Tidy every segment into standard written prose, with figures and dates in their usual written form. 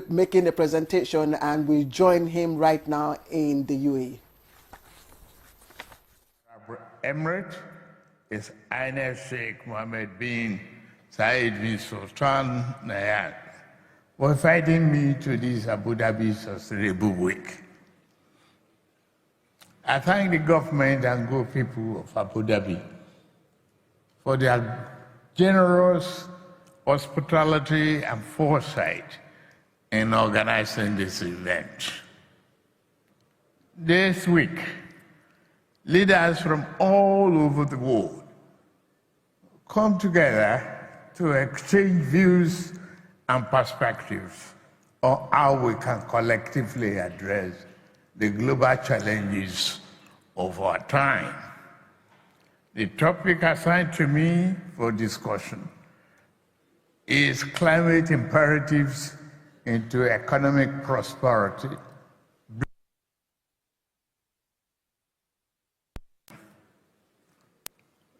making a presentation, and we join him right now in the UAE. Emirate is Aina Sheikh Mohammed bin Said bin Sultan Nahyan for inviting me to this Abu Dhabi Sustainable Week. I thank the government and good people of Abu Dhabi for their generous hospitality and foresight in organizing this event. This week, leaders from all over the world come together to exchange views and perspectives on how we can collectively address the global challenges of our time. The topic assigned to me for discussion is climate imperatives into economic prosperity.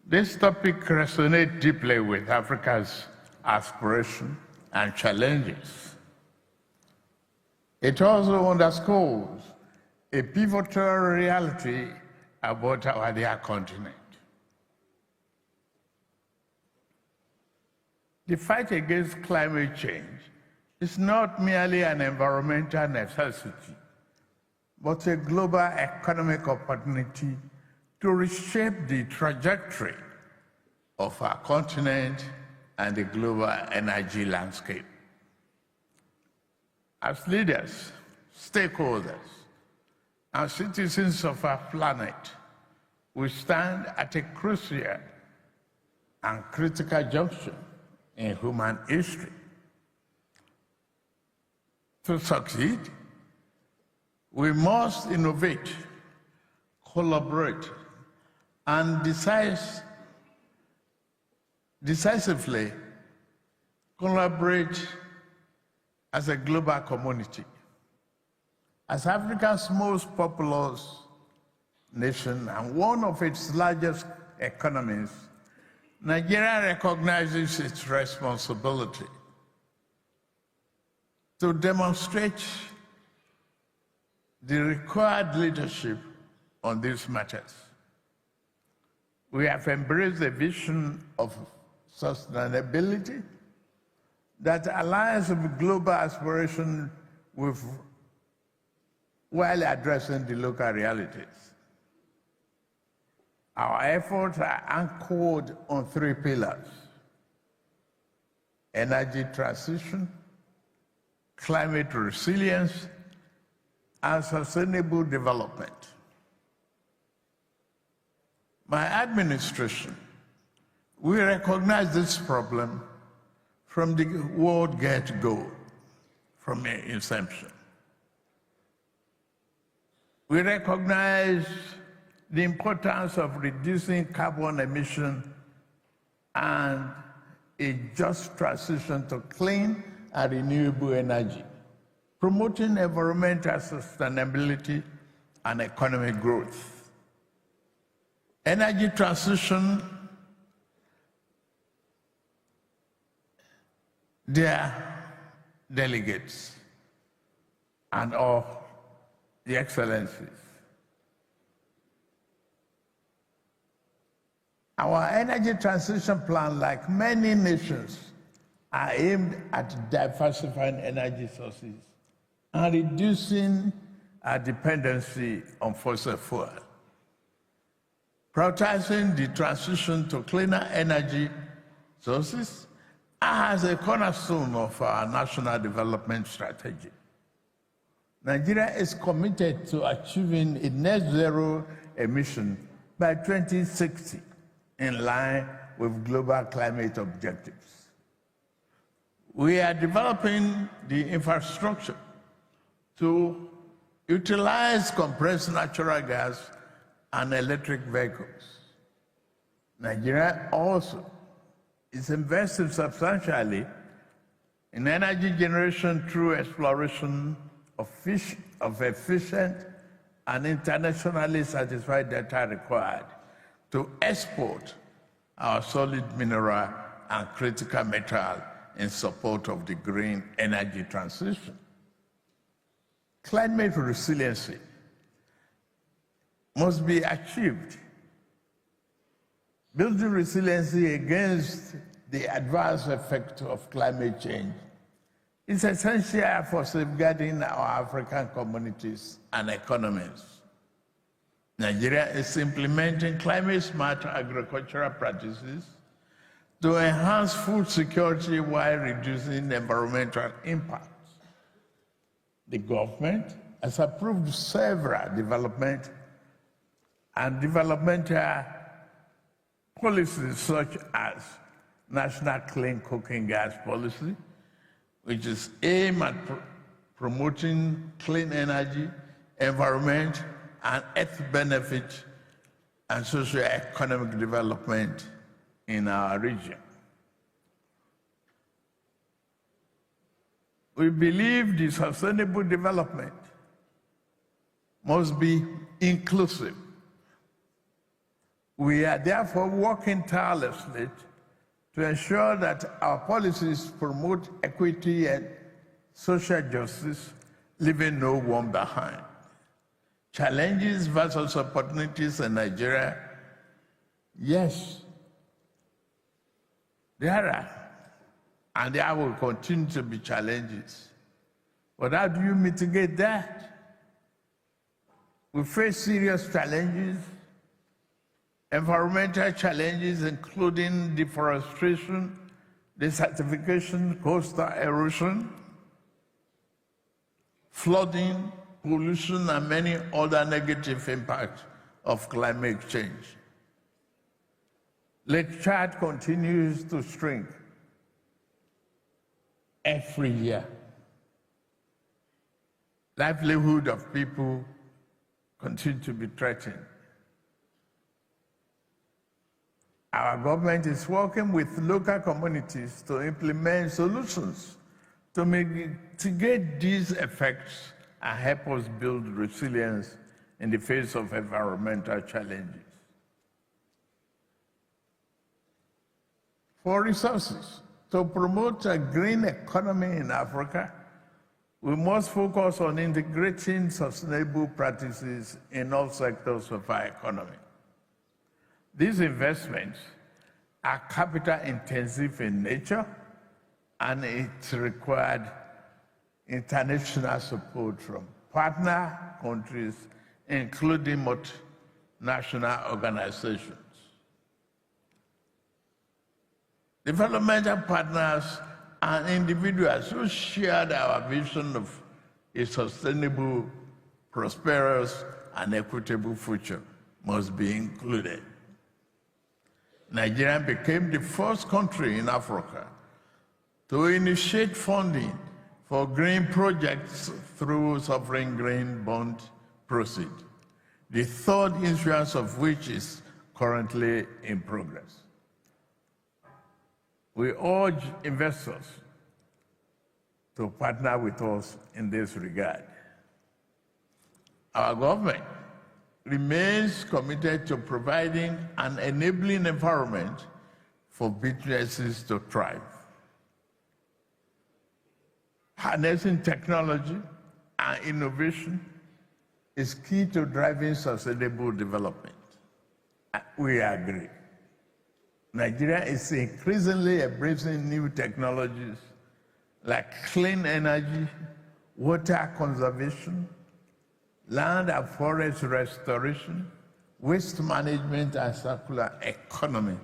This topic resonates deeply with Africa's aspirations and challenges. It also underscores a pivotal reality about our dear continent. The fight against climate change is not merely an environmental necessity, but a global economic opportunity to reshape the trajectory of our continent and the global energy landscape. As leaders, stakeholders, and citizens of our planet, we stand at a crucial and critical junction in human history. To succeed, we must innovate, collaborate, and decisively collaborate as a global community. As Africa's most populous nation and one of its largest economies, Nigeria recognizes its responsibility to demonstrate the required leadership on these matters. We have embraced a vision of sustainability that aligns with global aspiration while addressing the local realities. Our efforts are anchored on three pillars: energy transition, climate resilience, and sustainable development. My administration, we recognize this problem from the word get-go, from the inception. We recognize the importance of reducing carbon emission and a just transition to clean and renewable energy, promoting environmental sustainability and economic growth. Energy transition, their delegates and all the excellencies. Our energy transition plan, like many nations, are aimed at diversifying energy sources and reducing our dependency on fossil fuel. Prioritizing the transition to cleaner energy sources as a cornerstone of our national development strategy. Nigeria is committed to achieving a net zero emission by 2060, in line with global climate objectives. We are developing the infrastructure to utilize compressed natural gas and electric vehicles. Nigeria also is investing substantially in energy generation through exploration of efficient and internationally satisfied data required to export our solid mineral and critical metal in support of the green energy transition. Climate resiliency must be achieved. Building resiliency against the adverse effects of climate change is essential for safeguarding our African communities and economies. Nigeria is implementing climate-smart agricultural practices to enhance food security while reducing environmental impacts. The government has approved several developmental policies such as National Clean Cooking Gas Policy, which is aimed at promoting clean energy, environment, and health benefit and socio-economic development in our region. We believe the sustainable development must be inclusive. We are therefore working tirelessly to ensure that our policies promote equity and social justice, leaving no one behind. Challenges versus opportunities in Nigeria, yes, there are, and there will continue to be challenges. But how do you mitigate that? We face serious challenges, environmental challenges, including deforestation, desertification, coastal erosion, flooding, pollution, and many other negative impacts of climate change. Lake Chad continues to shrink every year. Livelihood of people continue to be threatened. Our government is working with local communities to implement solutions to mitigate these effects and help us build resilience in the face of environmental challenges. For resources, to promote a green economy in Africa, we must focus on integrating sustainable practices in all sectors of our economy. These investments are capital intensive in nature, and it required international support from partner countries, including multinational organizations. Developmental partners and individuals who shared our vision of a sustainable, prosperous, and equitable future must be included. Nigeria became the first country in Africa to initiate funding for green projects through sovereign green bond proceeds, the third issuance of which is currently in progress. We urge investors to partner with us in this regard. Our government remains committed to providing an enabling environment for businesses to thrive. Harnessing technology and innovation is key to driving sustainable development. We agree. Nigeria is increasingly embracing new technologies like clean energy, water conservation, land and forest restoration, waste management, and circular economy.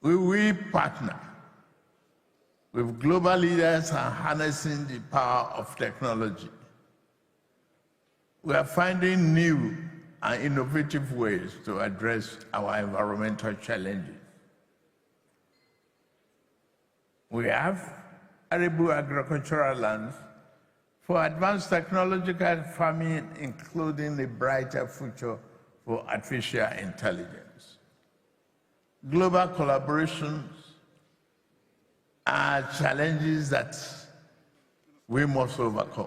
We will partner with global leaders in harnessing the power of technology. We are finding new and innovative ways to address our environmental challenges. We have arable agricultural lands for advanced technological farming, including a brighter future for artificial intelligence. Global collaborations are challenges that we must overcome.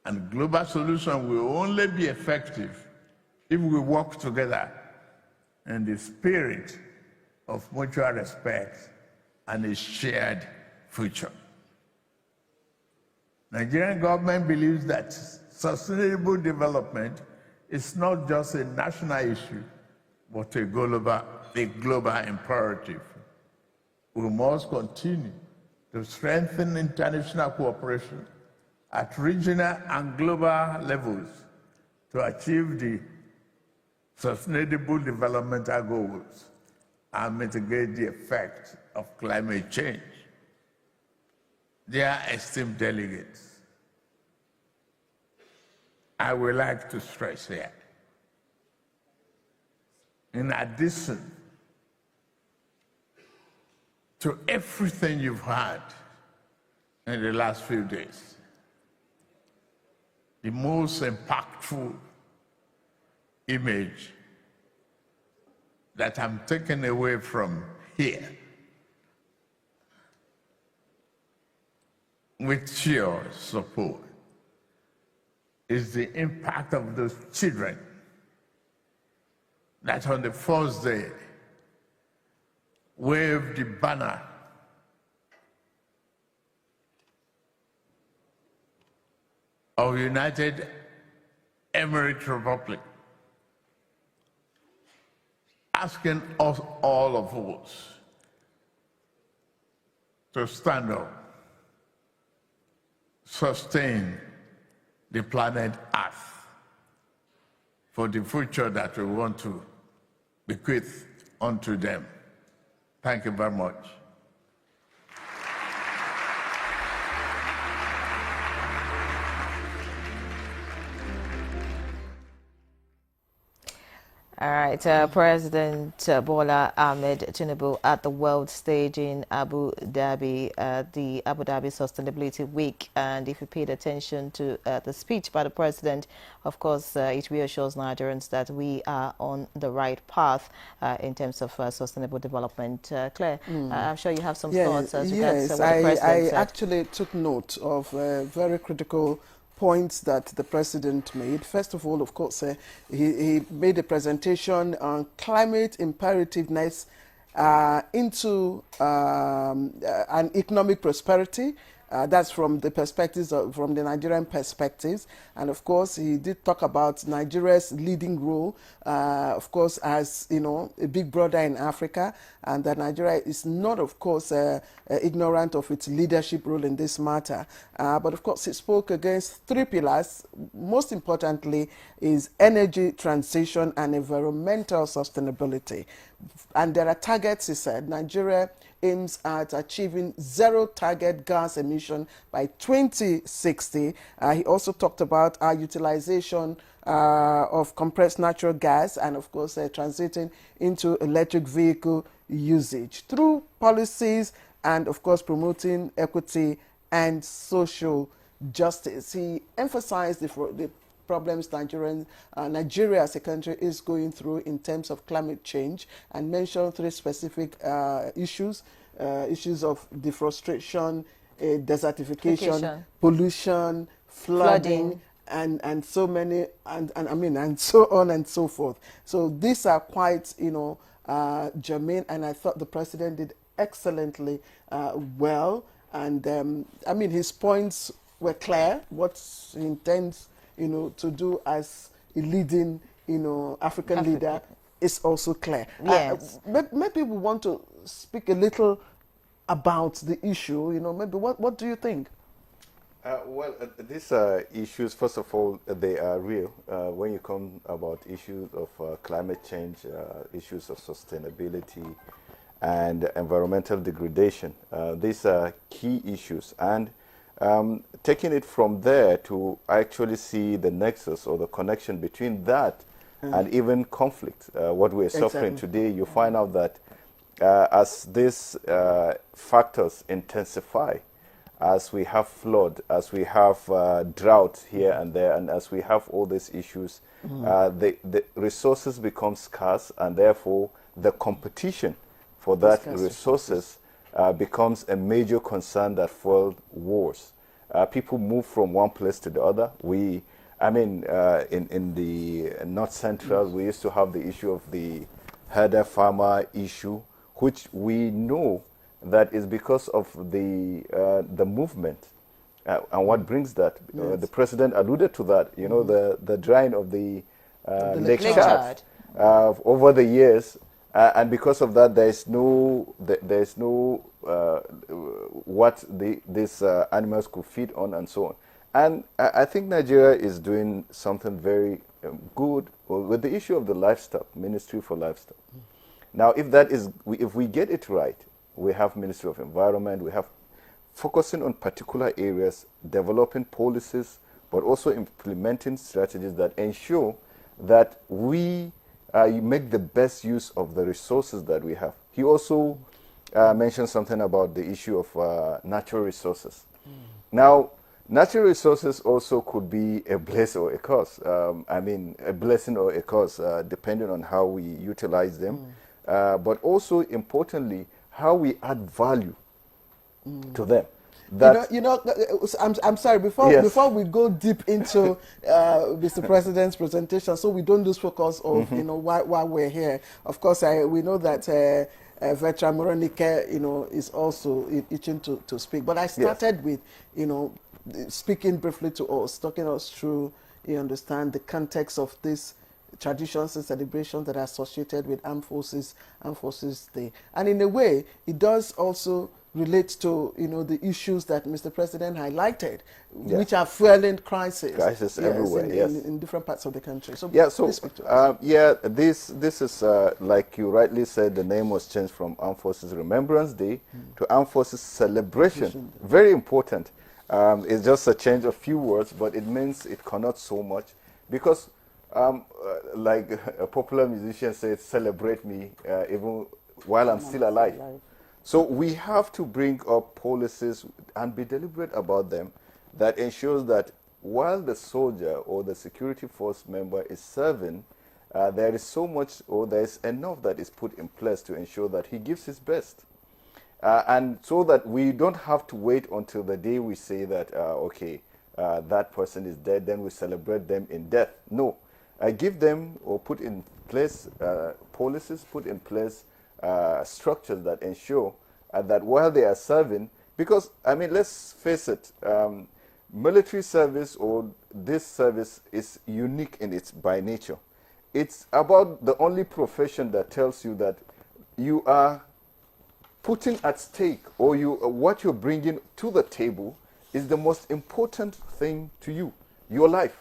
And global solution will only be effective if we work together in the spirit of mutual respect and a shared future. Nigerian government believes that sustainable development is not just a national issue, but a global imperative. We must continue to strengthen international cooperation at regional and global levels to achieve the sustainable developmental goals and mitigate the effects of climate change. Dear esteemed delegates, I would like to stress here, in addition to everything you've heard in the last few days, the most impactful image that I'm taking away from here with your support is the impact of those children that on the first day waved the banner of United Emirates Republic, asking us, all of us, to stand up, sustain the planet Earth for the future that we want to bequeath unto them. Thank you very much. All right, President Bola Ahmed Tinubu at the world stage in Abu Dhabi, the Abu Dhabi Sustainability Week. And if you paid attention to the speech by the president, of course, it reassures Nigerians that we are on the right path in terms of sustainable development. Claire, I'm sure you have some thoughts as regards what the president said. I actually took note of very critical points that the president made. First of all, of course, he made a presentation on climate imperativeness into an economic prosperity. That's from the perspectives from the Nigerian perspectives, and of course he did talk about Nigeria's leading role, of course, as a big brother in Africa, and that Nigeria is not, of course, ignorant of its leadership role in this matter. But of course, he spoke against three pillars. Most importantly, is energy transition and environmental sustainability, and there are targets. He said Nigeria aims at achieving zero target gas emission by 2060. He also talked about our utilization of compressed natural gas and, of course, transiting into electric vehicle usage through policies and, of course, promoting equity and social justice. He emphasized the problems Nigeria as a country is going through in terms of climate change, and mentioned three specific issues of deforestation, desertification, pollution, flooding, and so many, and so on and so forth. So these are quite germane, and I thought the president did excellently well, and his points were clear, what he intends to do as a leading, African leader is also clear. Yes. Maybe we want to speak a little about the issue. Maybe what do you think? These issues, first of all, they are real. When you come about issues of climate change, issues of sustainability, and environmental degradation, these are key issues. And taking it from there to actually see the nexus or the connection between that and even conflict, what we're suffering today, you find out that as these factors intensify, as we have flood, as we have drought here and there, and as we have all these issues, the resources become scarce, and therefore the competition for that resources becomes a major concern that fuels wars. People move from one place to the other. In the North Central, we used to have the issue of the herder-farmer issue, which we know that is because of the movement And what brings that? Yes. The president alluded to that. You know, the drying of the Lake Lake Chad over the years, and because of that, there's no what these animals could feed on and so on. And I think Nigeria is doing something very good with the issue of the livestock, Ministry for Livestock. Now, if we get it right, we have Ministry of Environment, we have focusing on particular areas, developing policies, but also implementing strategies that ensure that we make the best use of the resources that we have. He also mentioned something about the issue of natural resources. Now, natural resources also could be a blessing or a curse. I mean, a blessing or a curse, depending on how we utilize them. But also, importantly, how we add value to them. I'm sorry, before Yes. before we go deep into Mr. President's presentation, so we don't lose focus of why we're here. Of course, we know that veteran Moronike, is also itching to speak. But I started with speaking briefly to us, talking us through, you understand, the context of this traditions and celebrations that are associated with Armed Forces Day. And in a way, it does also relate to, the issues that Mr. President highlighted, which are fueling crisis. Crisis everywhere, in different parts of the country. So, yeah, so please speak to us. this is like you rightly said, the name was changed from Armed Forces Remembrance Day to Armed Forces Celebration. Very important. It's just a change of few words, but it means it connotes so much because like a popular musician said, celebrate me even while I'm still alive. So we have to bring up policies and be deliberate about them that ensures that while the soldier or the security force member is serving, there is so much or there is enough that is put in place to ensure that he gives his best. And so that we don't have to wait until the day we say that, that person is dead, then we celebrate them in death. No. Give them or put in place policies, put in place structures that ensure that while they are serving, because, I mean, let's face it, military service or this service is unique in its by nature. It's about the only profession that tells you that you are putting at stake or what you're bringing to the table is the most important thing to you, your life.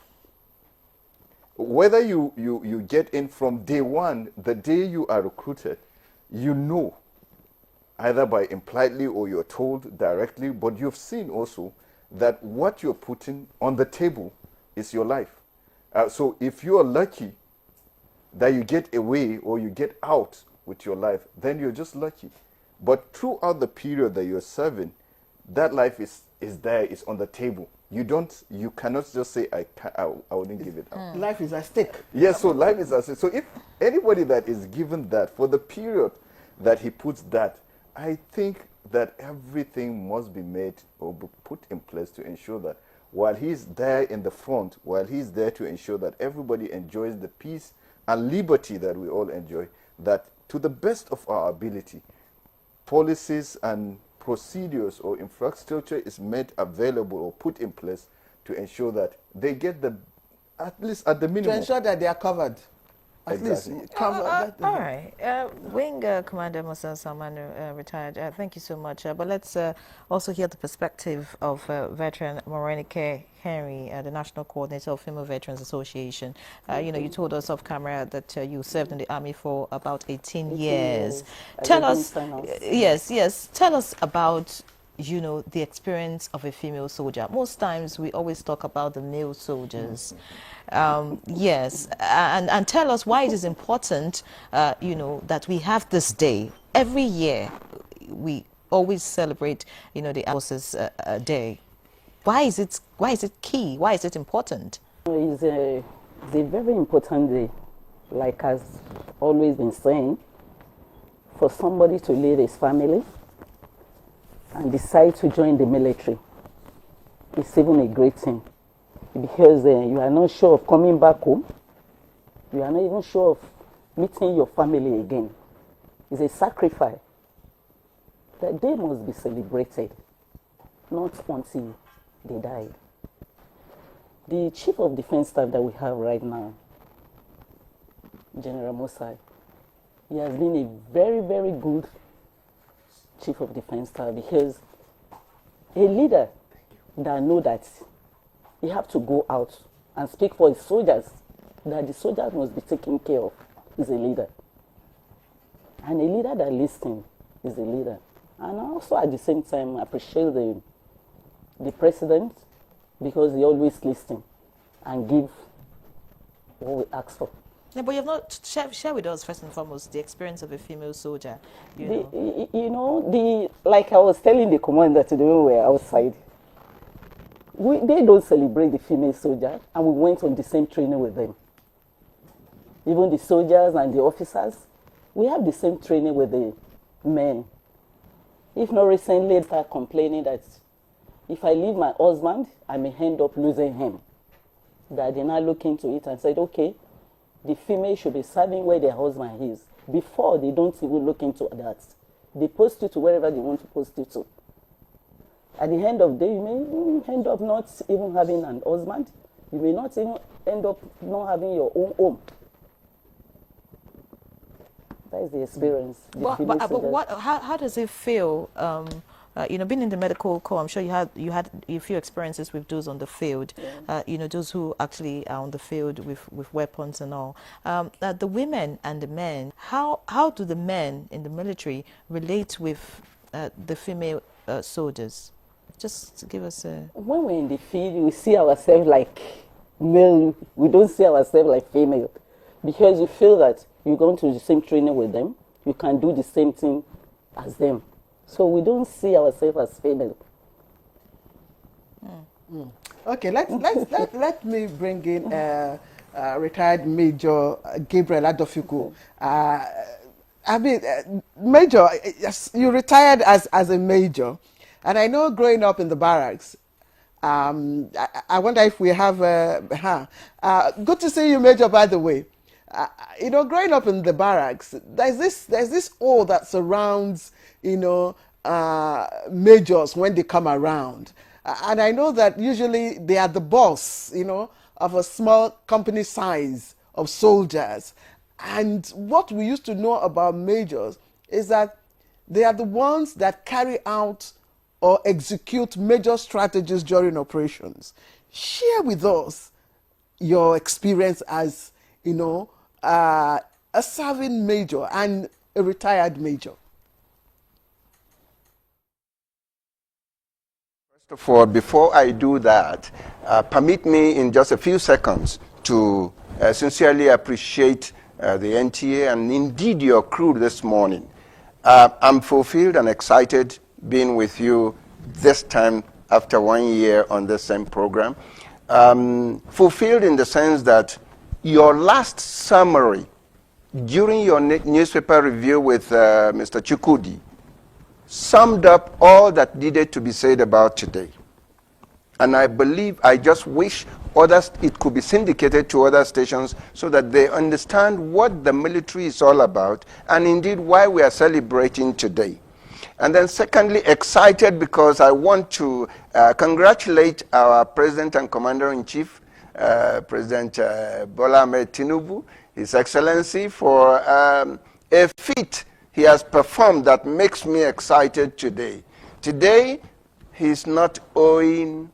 Whether you get in from day one, the day you are recruited, you know, either by impliedly or you're told directly, but you've seen also that what you're putting on the table is your life. So if you are lucky that you get away or you get out with your life, then you're just lucky. But throughout the period that you're serving, that life is there, it's on the table. You cannot just say, I wouldn't give it up. Life is at stake. Yes, so life is at stake. So if anybody that is given that, for the period that he puts that, I think that everything must be made or be put in place to ensure that while he's there in the front, while he's there to ensure that everybody enjoys the peace and liberty that we all enjoy, that to the best of our ability, policies and procedures or infrastructure is made available or put in place to ensure that they get at least at the minimum. To ensure that they are covered. At Exactly. least covered. All right. Wing Commander Musa Salman, retired, thank you so much. But let's also hear the perspective of veteran Morenike Henry, the National Coordinator of Female Veterans Association. You told us off camera that you served in the Army for about 18 years. Tell us, yes, tell us about the experience of a female soldier. Most times we always talk about the male soldiers. Yes, and tell us why it is important, that we have this day. Every year we always celebrate, the Armed Forces Day. Why is it key? Why is it important? It's a very important day, like I've always been saying, for somebody to lead his family and decide to join the military. It's even a great thing because you are not sure of coming back home. You are not even sure of meeting your family again. It's a sacrifice. That day must be celebrated, not until they died. The Chief of Defense Staff that we have right now, General Mosai, he has been a very, very good Chief of Defense Staff, because a leader that know that you have to go out and speak for his soldiers, that the soldiers must be taken care of, is a leader. And a leader that listens is a leader. And I also at the same time appreciate the president, because he always listens and give what we ask for. Yeah, but you have not share with us first and foremost the experience of a female soldier. Like I was telling the commander today when we were outside, they don't celebrate the female soldier, and we went on the same training with them. Even the soldiers and the officers, we have the same training with the men. If not recently, they start complaining that if I leave my husband, I may end up losing him. That they now look into it and said, okay, the female should be serving where their husband is. Before, they don't even look into that. They post you to wherever they want to post you to. At the end of the day, you may end up not even having an husband. You may not even end up not having your own home. That is the experience. How does it feel? Being in the medical corps, I'm sure you had a few experiences with those on the field. Yeah. Those who actually are on the field with weapons and all. The women and the men. How do the men in the military relate with the female soldiers? Just to give us a. When we're in the field, we see ourselves like male. We don't see ourselves like female, because you feel that you're going to the same training with them. You can do the same thing as them. So we don't see ourselves as female. Okay, let me bring in retired Major Gabriel Adofiku. Major, you retired as a major, and I know growing up in the barracks. I wonder if we have. Good to see you, Major. By the way, growing up in the barracks, there's this awe that surrounds majors when they come around. And I know that usually they are the boss, of a small company size of soldiers. And what we used to know about majors is that they are the ones that carry out or execute major strategies during operations. Share with us your experience as, a serving major and a retired major. First of all, before I do that, permit me in just a few seconds to sincerely appreciate the NTA and indeed your crew this morning. I'm fulfilled and excited being with you this time after 1 year on the same program. Fulfilled in the sense that your last summary during your newspaper review with Mr. Chukudi summed up all that needed to be said about today. And I just wish it could be syndicated to other stations so that they understand what the military is all about and indeed why we are celebrating today. And then secondly, excited because I want to congratulate our President and Commander-in-Chief, President Bola Ahmed Tinubu, His Excellency, for a feat he has performed that makes me excited today. Today, he's not owing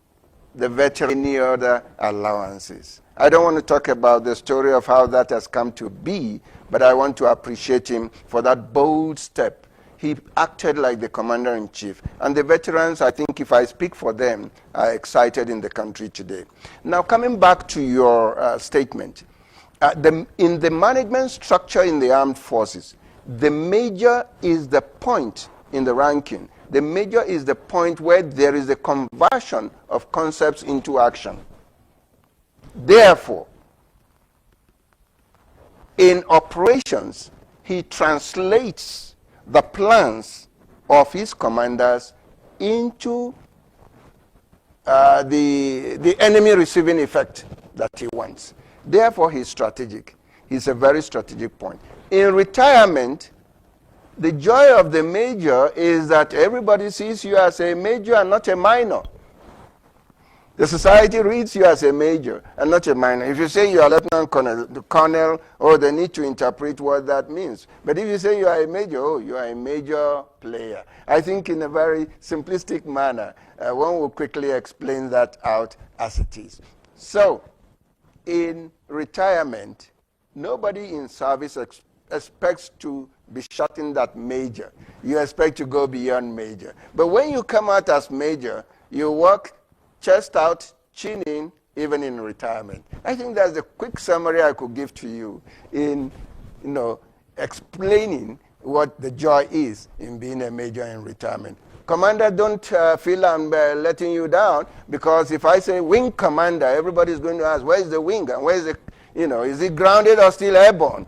the veteran any other allowances. I don't want to talk about the story of how that has come to be, but I want to appreciate him for that bold step. He acted like the commander-in-chief. And the veterans, I think if I speak for them, are excited in the country today. Now, coming back to your statement, in the management structure in the armed forces, the major is the point in the ranking. The major is the point where there is a conversion of concepts into action. Therefore, in operations, he translates the plans of his commanders into the enemy receiving effect that he wants. Therefore, he's strategic. He's a very strategic point. In retirement, the joy of the major is that everybody sees you as a major and not a minor. The society reads you as a major and not a minor. If you say you are lieutenant colonel, the colonel, oh, they need to interpret what that means. But if you say you are a major, oh, you are a major player. I think in a very simplistic manner, one will quickly explain that out as it is. So, in retirement, nobody in service expects to be shutting that major. You expect to go beyond major. But when you come out as major, you work chest out, chin in, even in retirement. I think that's the quick summary I could give to you in, explaining what the joy is in being a major in retirement. Commander, don't feel I'm letting you down, because if I say wing commander, everybody's going to ask, where's the wing and where's the, is it grounded or still airborne,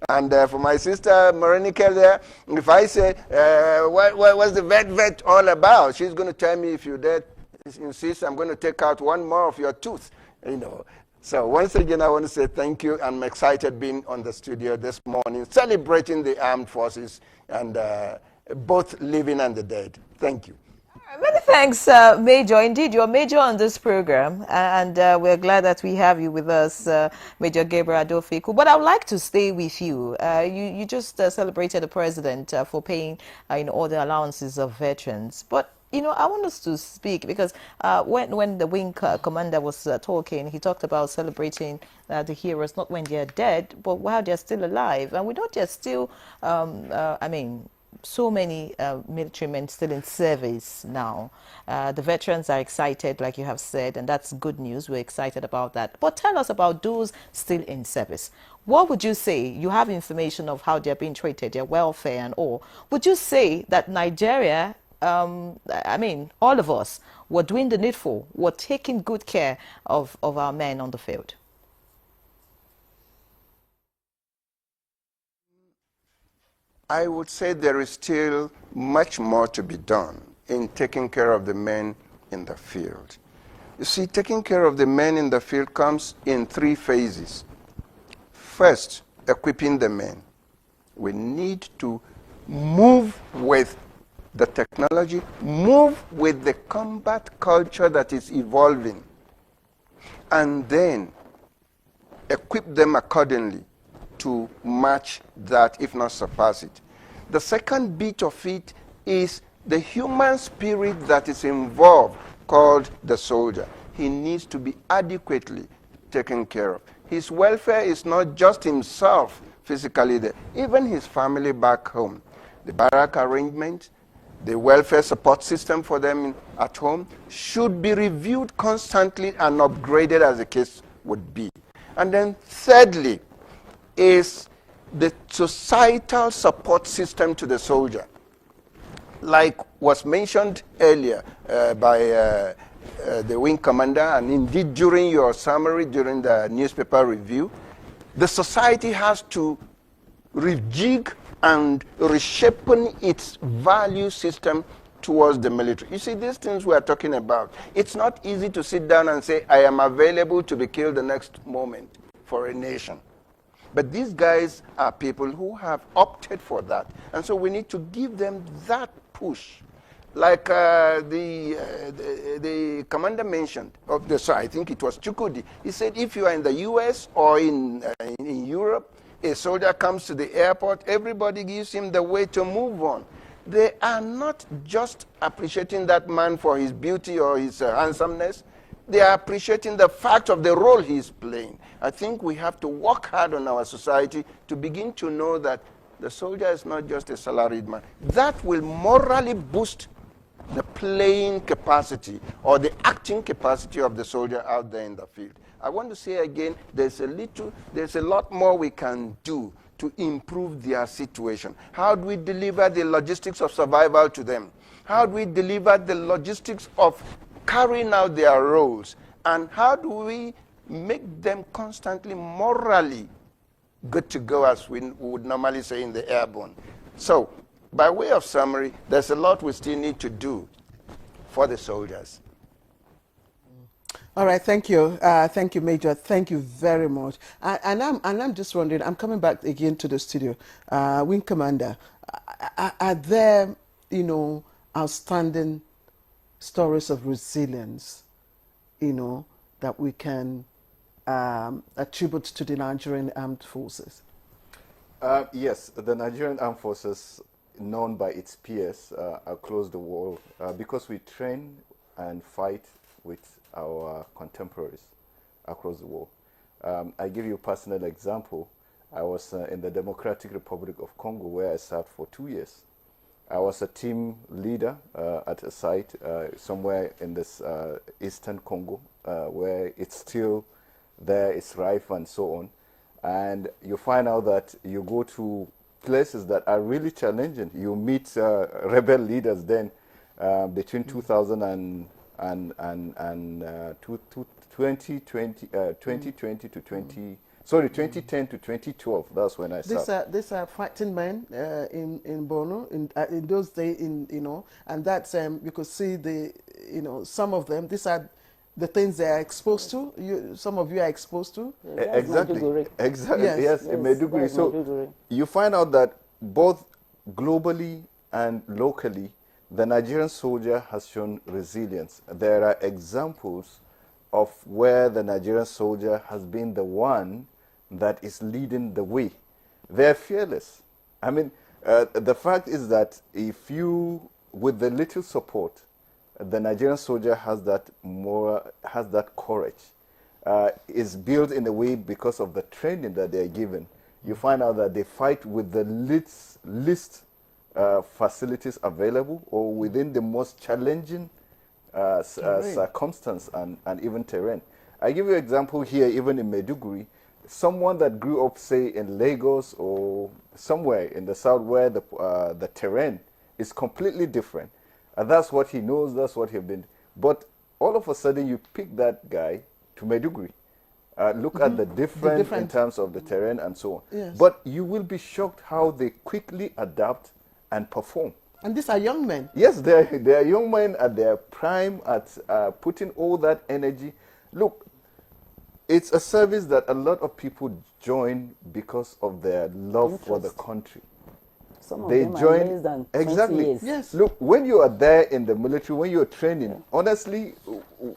And for my sister Marinike there, if I say, what's the vet all about? She's going to tell me, if you dare insist, I'm going to take out one more of your tooth, So once again, I want to say thank you. I'm excited being on the studio this morning, celebrating the armed forces and both living and the dead. Thank you. Many thanks, Major. Indeed, you're Major on this program, and we're glad that we have you with us, Major Gabriel Adofiku. But I would like to stay with you. You just celebrated the president for paying all the allowances of veterans. But, I want us to speak, because when the wing commander was talking, he talked about celebrating the heroes, not when they're dead, but while they're still alive. And we know they're still, so many military men still in service now. The veterans are excited, like you have said, and that's good news. We're excited about that. But tell us about those still in service. What would you say? You have information of how they're being treated, their welfare and all. Would you say that Nigeria, all of us, were doing the needful, were taking good care of our men on the field? I would say there is still much more to be done in taking care of the men in the field. You see, taking care of the men in the field comes in 3 phases. First, equipping the men. We need to move with the technology, move with the combat culture that is evolving, and then equip them accordingly to match that, if not surpass it. The second bit of it is the human spirit that is involved, called the soldier. He needs to be adequately taken care of. His welfare is not just himself physically there, even his family back home. The barrack arrangement, the welfare support system for them at home should be reviewed constantly and upgraded as the case would be. And then thirdly is the societal support system to the soldier. Like was mentioned earlier by the wing commander, and indeed during your summary, during the newspaper review, the society has to rejig and reshapen its value system towards the military. You see, these things we are talking about, it's not easy to sit down and say, I am available to be killed the next moment for a nation. But these guys are people who have opted for that. And so we need to give them that push. Like the commander mentioned, I think it was Chukudi, he said if you are in the US or in Europe, a soldier comes to the airport, everybody gives him the way to move on. They are not just appreciating that man for his beauty or his handsomeness. They are appreciating the fact of the role he is playing. I think we have to work hard on our society to begin to know that the soldier is not just a salaried man. That will morally boost the playing capacity or the acting capacity of the soldier out there in the field. I want to say again, there's a lot more we can do to improve their situation. How do we deliver the logistics of survival to them? How do we deliver the logistics of carrying out their roles? And how do we make them constantly morally good to go, as we would normally say in the airborne? So, by way of summary, there's a lot we still need to do for the soldiers. All right, thank you. Thank you, Major. Thank you very much. And I'm just wondering, I'm coming back again to the studio. Wing Commander, are there, outstanding stories of resilience that we can attribute to the Nigerian Armed Forces? Yes, the Nigerian Armed Forces, known by its peers across the world, because we train and fight with our contemporaries across the world. I give you a personal example. I was in the Democratic Republic of Congo, where I served for 2 years. I was a team leader at a site somewhere in this eastern Congo, where it's still there, it's rife and so on. And you find out that you go to places that are really challenging. You meet rebel leaders then between 2020 to 2010 to 2012. That's when I started. These are fighting men in Borno in those days. And that's you could see some of them. These are the things they are exposed to. Some of you are exposed to. Exactly. Exactly. Yes, in Maiduguri. So Maiduguri. you find out that both globally and locally, the Nigerian soldier has shown resilience. There are examples of where the Nigerian soldier has been the one that is leading the way. They're fearless. I mean, the fact is that if you, with the little support, the Nigerian soldier has that courage. Is built in a way because of the training that they're given. You find out that they fight with the least facilities available, or within the most challenging circumstance and even terrain. I give you an example here, even in Maiduguri. Someone that grew up, say, in Lagos or somewhere in the south where the terrain is completely different. That's what he knows, that's what he's been. But all of a sudden you pick that guy to Maiduguri. Look at the difference in terms of the terrain and so on. Yes. But you will be shocked how they quickly adapt and perform. And these are young men. Yes, they are young men at their prime, at putting all that energy. Look, it's a service that a lot of people join because of their love for the country. Some of They them join are less than 20 exactly. years. Yes. Look, when you are there in the military, when you're training, honestly,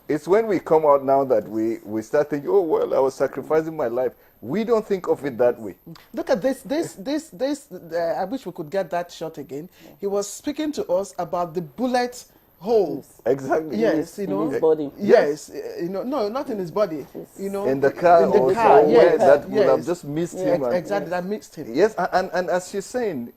it's when we come out now that we start thinking, oh well, I was sacrificing my life. We don't think of it that way. Look at this. I wish we could get that shot again. He was speaking to us about the bullet hole. Exactly. Yes, In his body. Yes, no, not in his body. In the car in the also, car, where yes, that would have yes. just missed him. And, Exactly, that mixed him. yes, and as she's saying,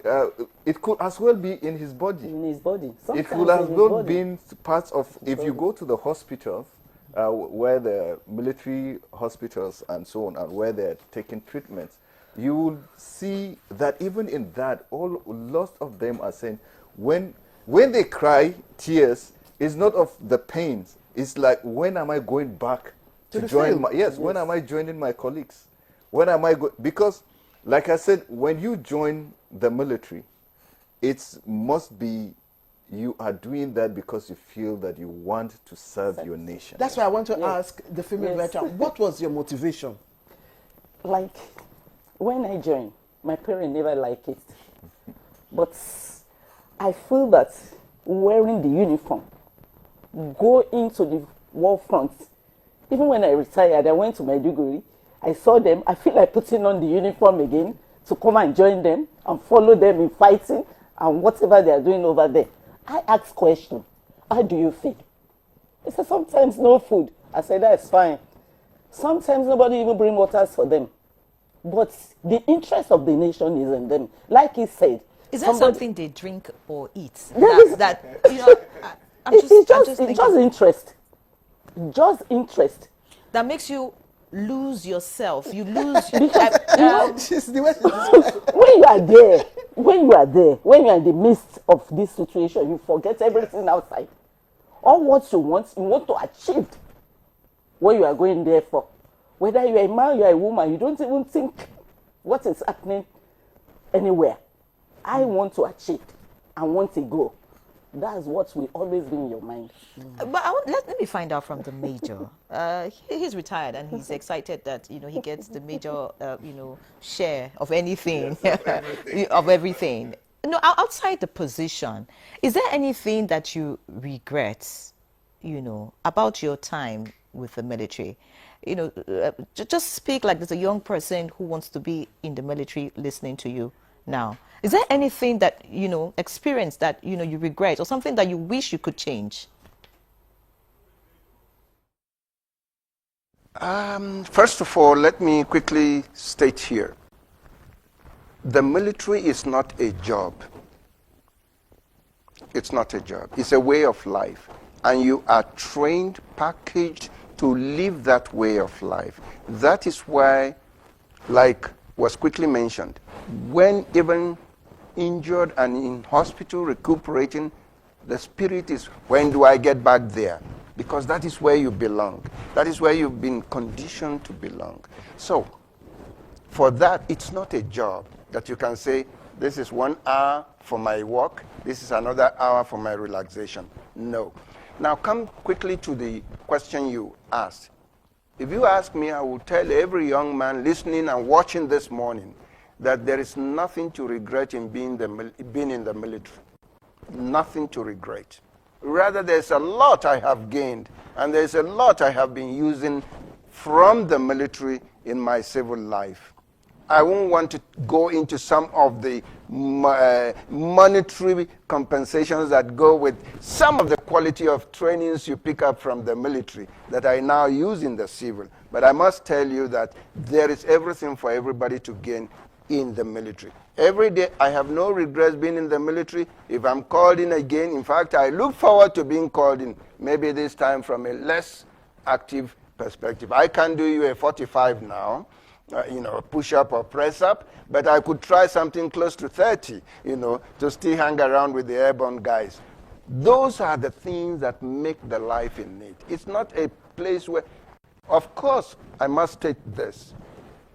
it could as well be in his body. In his body. It Sometimes could have in his not body. been parts of, if you go to the hospitals, where the military hospitals and so on, and where they're taking treatments, you will see that even in that, lots of them are saying, when they cry tears, it's not of the pains. It's like, when am I going back to join field? my, when am I joining my colleagues? When am I because, like I said, when you join the military, it must be you are doing that because you feel that you want to serve your nation. That's why I want to ask the female veteran, what was your motivation? Like, when I joined, my parents never liked it. But I feel that wearing the uniform, go into the war front. Even when I retired, I went to Maiduguri. I saw them. I feel like putting on the uniform again to come and join them and follow them in fighting and whatever they are doing over there. I asked questions. How do you feel? They said, sometimes no food. I said, that's fine. Sometimes nobody even bring waters for them. But the interest of the nation is in them. Like he said. Is that something they drink or eat? It's just interest. Just interest. That makes you lose yourself. You lose. When you are there, when you are in the midst of this situation, you forget everything outside. All what you want to achieve what you are going there for. Whether you are a man, you are a woman, you don't even think what is happening anywhere. I want to achieve. I want to go. That's what will always be in your mind. But let me find out from the major. He's retired and he's excited that he gets the major share of anything, of everything. Outside the position, is there anything that you regret, about your time with the military. You know, just speak like there's a young person who wants to be in the military listening to you now. Is there anything that, you know, experience that, you know, you regret or something that you wish you could change? First of all, let me quickly state here. The military is not a job. It's not a job. It's a way of life. And you are trained, packaged to live that way of life. That is why, like was quickly mentioned, when even injured and in hospital recuperating, the spirit is, when do I get back there? Because that is where you belong. That is where you've been conditioned to belong. So, for that, it's not a job that you can say, this is 1 hour for my work, this is another hour for my relaxation. No. Now come quickly to the question you asked. If you ask me, I will tell every young man listening and watching this morning that there is nothing to regret in being in the military. Nothing to regret. Rather, there's a lot I have gained, and there's a lot I have been using from the military in my civil life. I won't want to go into some of the monetary compensations that go with some of the quality of trainings you pick up from the military that I now use in the civil. But I must tell you that there is everything for everybody to gain in the military. Every day, I have no regrets being in the military. If I'm called in again, in fact, I look forward to being called in, maybe this time from a less active perspective. I can't do you a 45 now, push-up or press-up, but I could try something close to 30, to still hang around with the airborne guys. Those are the things that make the life in it. It's not a place where, of course, I must state this.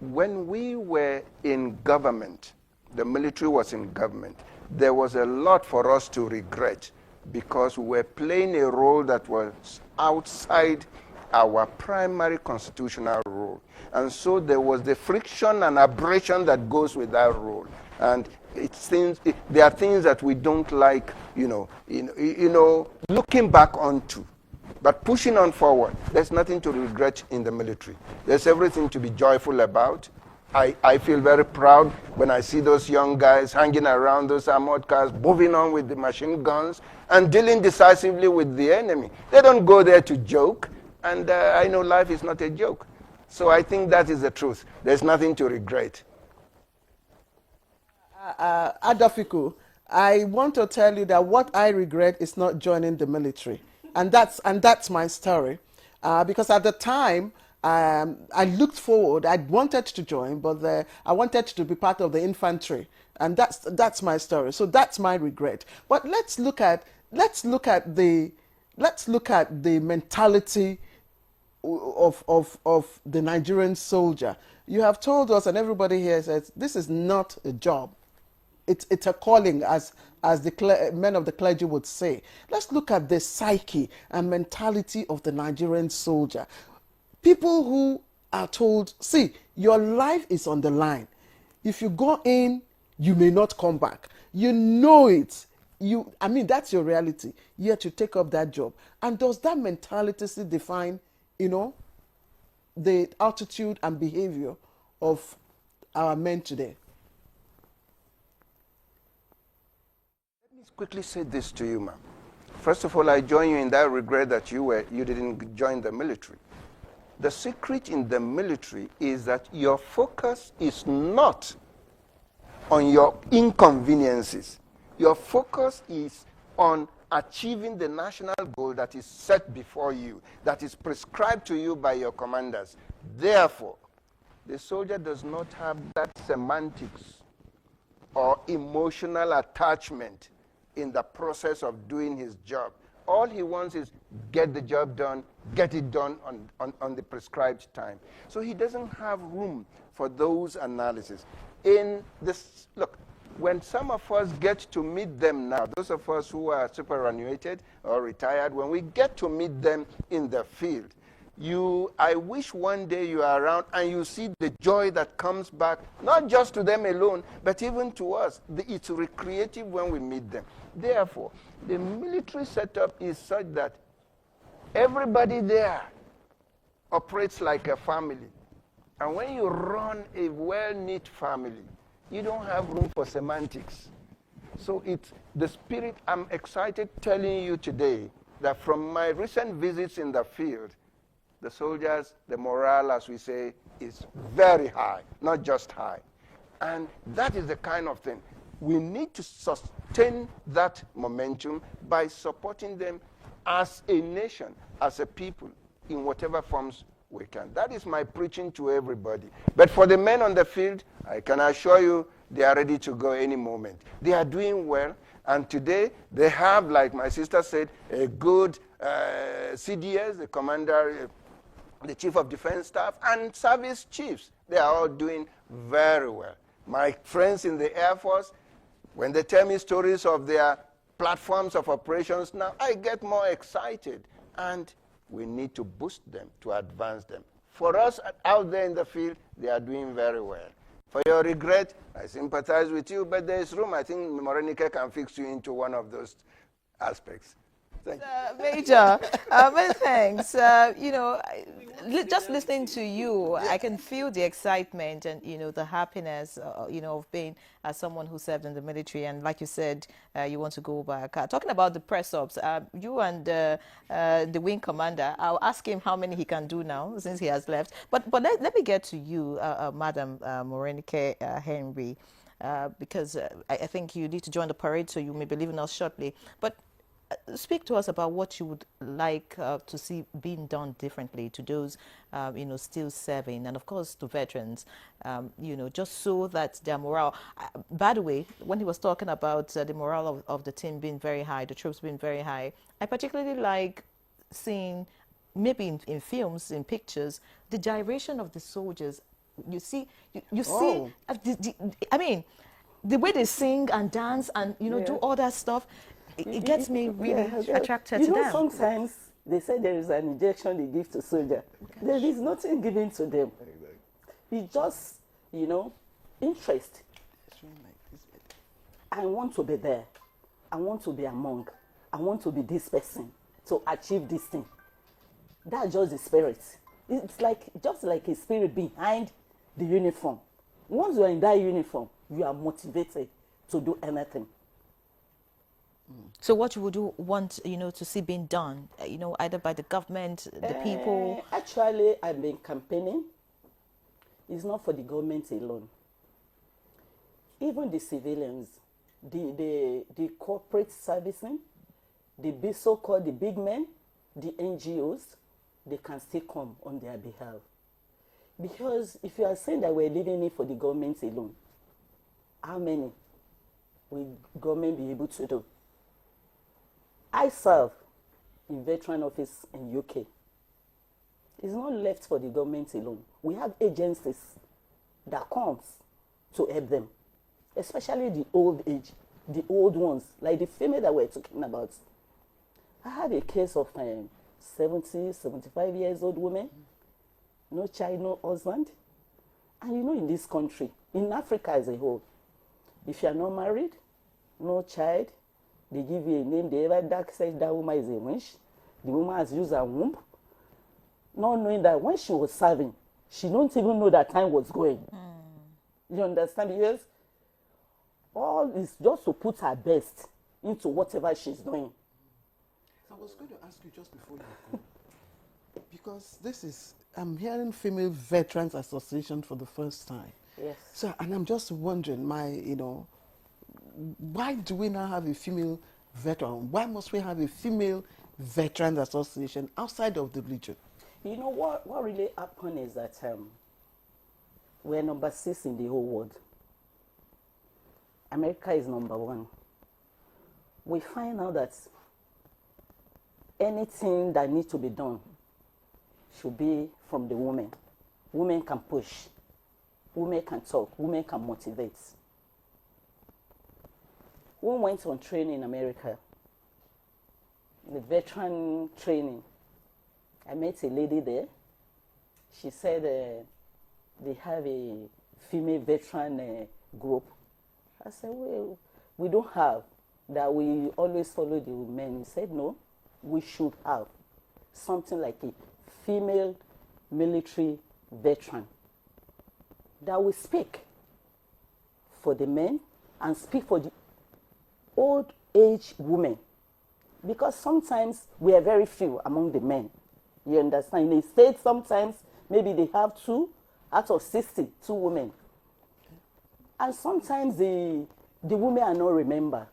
When we were in government, the military was in government, there was a lot for us to regret because we were playing a role that was outside our primary constitutional role. And so there was the friction and aberration that goes with that role. And there are things that we don't like, looking back onto. But pushing on forward, there's nothing to regret in the military. There's everything to be joyful about. I feel very proud when I see those young guys hanging around those armored cars, moving on with the machine guns, and dealing decisively with the enemy. They don't go there to joke, and I know life is not a joke. So I think that is the truth. There's nothing to regret. Adafiku, I want to tell you that what I regret is not joining the military. And that's my story. Because at the time, I looked forward. I wanted to join, but I wanted to be part of the infantry, and that's my story. So that's my regret. But let's look at the mentality of the Nigerian soldier. You have told us, and everybody here says, this is not a job. It's a calling, as the men of the clergy would say. Let's look at the psyche and mentality of the Nigerian soldier. People who are told, see, your life is on the line. If you go in, you may not come back. You know it. That's your reality. Yet you take up that job. And does that mentality still define, the attitude and behavior of our men today? Let me quickly say this to you, ma'am. First of all, I join you in that regret that you didn't join the military. The secret in the military is that your focus is not on your inconveniences. Your focus is on achieving the national goal that is set before you, that is prescribed to you by your commanders. Therefore, the soldier does not have that semantics or emotional attachment in the process of doing his job. All he wants is get the job done, get it done on the prescribed time. So he doesn't have room for those analyses. Look, when some of us get to meet them now, those of us who are superannuated or retired, when we get to meet them in the field, I wish one day you are around and you see the joy that comes back, not just to them alone, but even to us. It's recreative when we meet them. Therefore, the military setup is such that everybody there operates like a family. And when you run a well-knit family, you don't have room for semantics. So it's the spirit. I'm excited telling you today that from my recent visits in the field, the soldiers, the morale, as we say, is very high, not just high. And that is the kind of thing. We need to sustain that momentum by supporting them as a nation, as a people, in whatever forms we can. That is my preaching to everybody. But for the men on the field, I can assure you they are ready to go any moment. They are doing well, and today they have, like my sister said, a good CDS, the commander, the chief of defense staff, and service chiefs. They are all doing very well. My friends in the Air Force, when they tell me stories of their platforms of operations now, I get more excited. And we need to boost them, to advance them. For us out there in the field, they are doing very well. For your regret, I sympathize with you, but there is room. I think Morenike can fix you into one of those aspects. Thank you. Major, many thanks. Just listening to you, I can feel the excitement and, the happiness, of being someone who served in the military. And like you said, you want to go back. Talking about the press-ups, you and the wing commander, I'll ask him how many he can do now since he has left. But let me get to you, Madam Morenike Henry, because I think you need to join the parade, so you may be leaving us shortly. But speak to us about what you would like to see being done differently to those, still serving, and of course to veterans, just so that their morale. By the way, when he was talking about the morale of the team being very high, the troops being very high, I particularly like seeing, maybe in films, in pictures, the gyration of the soldiers. You see, see, I mean, the way they sing and dance and do all that stuff. It gets me really attracted to them. Sometimes they say there is an injection they give to soldier. There is nothing given to them. It's just, interest. I want to be there. I want to be among. I want to be this person to achieve this thing. That's just the spirit. It's just like a spirit behind the uniform. Once you are in that uniform, you are motivated to do anything. So what you would want, to see being done, either by the government, the people? Actually, I've been campaigning. It's not for the government alone. Even the civilians, the corporate servicing, the so-called the big men, the NGOs, they can still come on their behalf. Because if you are saying that we're leaving it for the government alone, how many will government be able to do? I serve in veteran office in UK. It's not left for the government alone. We have agencies that comes to help them, especially the old age, the old ones, like the female that we're talking about. I have a case of 70, 75 years old woman, no child, no husband. And in this country, in Africa as a whole, if you are not married, no child, they give you a name, they ever dark say that woman is a witch. The woman has used her womb, not knowing that when she was serving, she don't even know that time was going. You understand? Because all is just to put her best into whatever she's doing. I was going to ask you just before you go, because I'm hearing Female Veterans Association for the first time. Yes. So, and I'm just wondering, why do we now have a female veteran? Why must we have a Female Veterans Association outside of the region? What really happened is that we're number 6 in the whole world. America is number 1. We find out that anything that needs to be done should be from the women. Women can push. Women can talk. Women can motivate. We went on training in America, the veteran training. I met a lady there. She said they have a female veteran group. I said, well, we don't have that. We always follow the men. He said, no, we should have something like a female military veteran that will speak for the men and speak for the old age women. Because sometimes we are very few among the men. You understand? In a state, sometimes maybe they have 2 out of 60, 2 women. And sometimes the women are not remembered.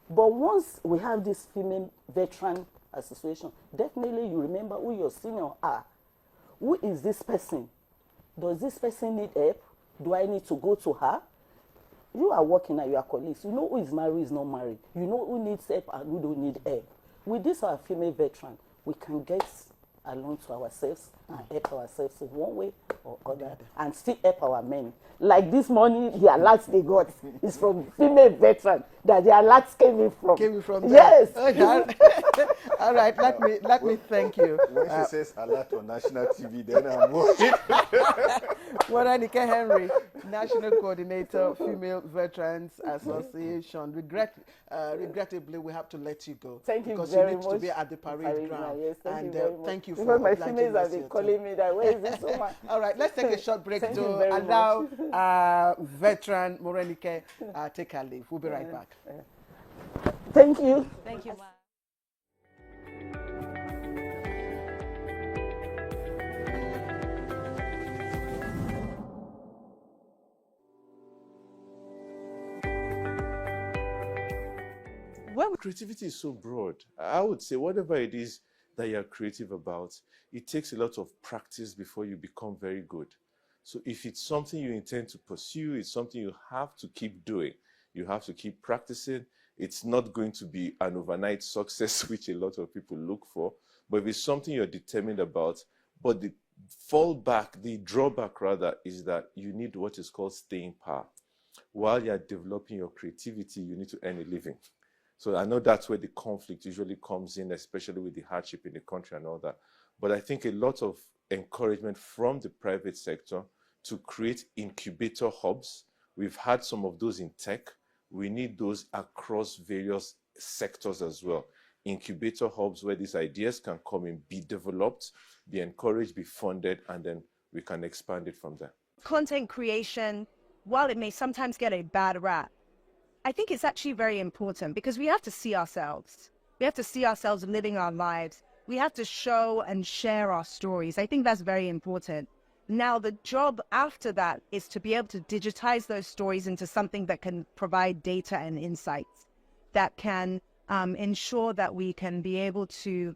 But once we have this female veteran association, definitely you remember who your senior are. Who is this person? Does this person need help? Do I need to go to her? You are working at your colleagues. You know who is married, who is not married. You know who needs help and who don't need help. With this, our female veteran, we can get along to ourselves and help ourselves in one way or other and still help our men. Like this morning, the alerts they got is from female veteran that the alerts came in from. Came from them. Yes. Okay. All right, let me thank you. When she says alert on national TV, then I'm worried. Morenike Henry, National Coordinator, Female Veterans Association. Regrettably, we have to let you go. Thank you because very you need much. to be at the parade ground. Yes, thank you very much. Thank you for because my obliging females us have been here calling too. me that, where is this woman? All right, let's take a short break Thank you to very allow veteran Morenike take her leave. We'll be right back. Thank you. Thank you, Ma. Well, creativity is so broad. I would say whatever it is that you're creative about, it takes a lot of practice before you become very good. So if it's something you intend to pursue, it's something you have to keep doing. You have to keep practicing. It's not going to be an overnight success, which a lot of people look for. But if it's something you're determined about, but the drawback rather, is that you need what is called staying power. While you're developing your creativity, you need to earn a living. So I know that's where the conflict usually comes in, especially with the hardship in the country and all that. But I think a lot of encouragement from the private sector to create incubator hubs. We've had some of those in tech. We need those across various sectors as well. Incubator hubs where these ideas can come in, be developed, be encouraged, be funded, and then we can expand it from there. Content creation, while it may sometimes get a bad rap, I think it's actually very important because we have to see ourselves. We have to see ourselves living our lives. We have to show and share our stories. I think that's very important. Now, the job after that is to be able to digitize those stories into something that can provide data and insights, that can ensure that we can be able to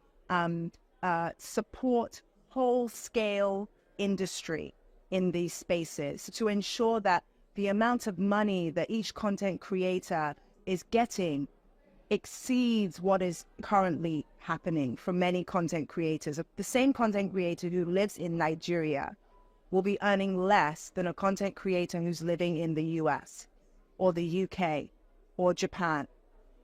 support whole-scale industry in these spaces, to ensure that the amount of money that each content creator is getting exceeds what is currently happening for many content creators. The same content creator who lives in Nigeria will be earning less than a content creator who's living in the US or the UK or Japan.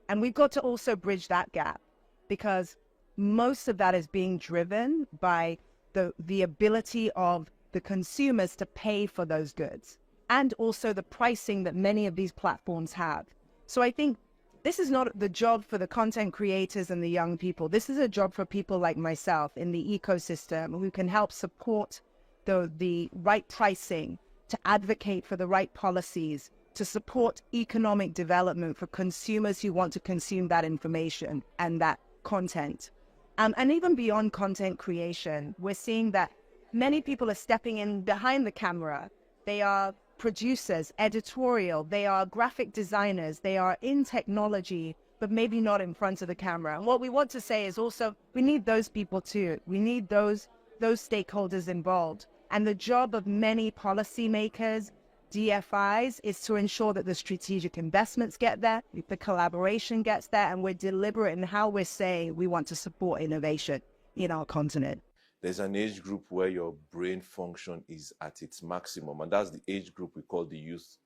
And we've got to also bridge that gap because most of that is being driven by the ability of the consumers to pay for those goods, and also the pricing that many of these platforms have. So I think this is not the job for the content creators and the young people. This is a job for people like myself in the ecosystem who can help support the right pricing, to advocate for the right policies, to support economic development for consumers who want to consume that information and that content. And even beyond content creation, we're seeing that many people are stepping in behind the camera. They are producers, editorial, they are graphic designers, they are in technology, but maybe not in front of the camera. And what we want to say is also, we need those people too. We need those stakeholders involved. And the job of many policymakers, DFIs, is to ensure that the strategic investments get there, the collaboration gets there, and we're deliberate in how we're saying we want to support innovation in our continent. There's an age group where your brain function is at its maximum, and that's the age group we call the youth,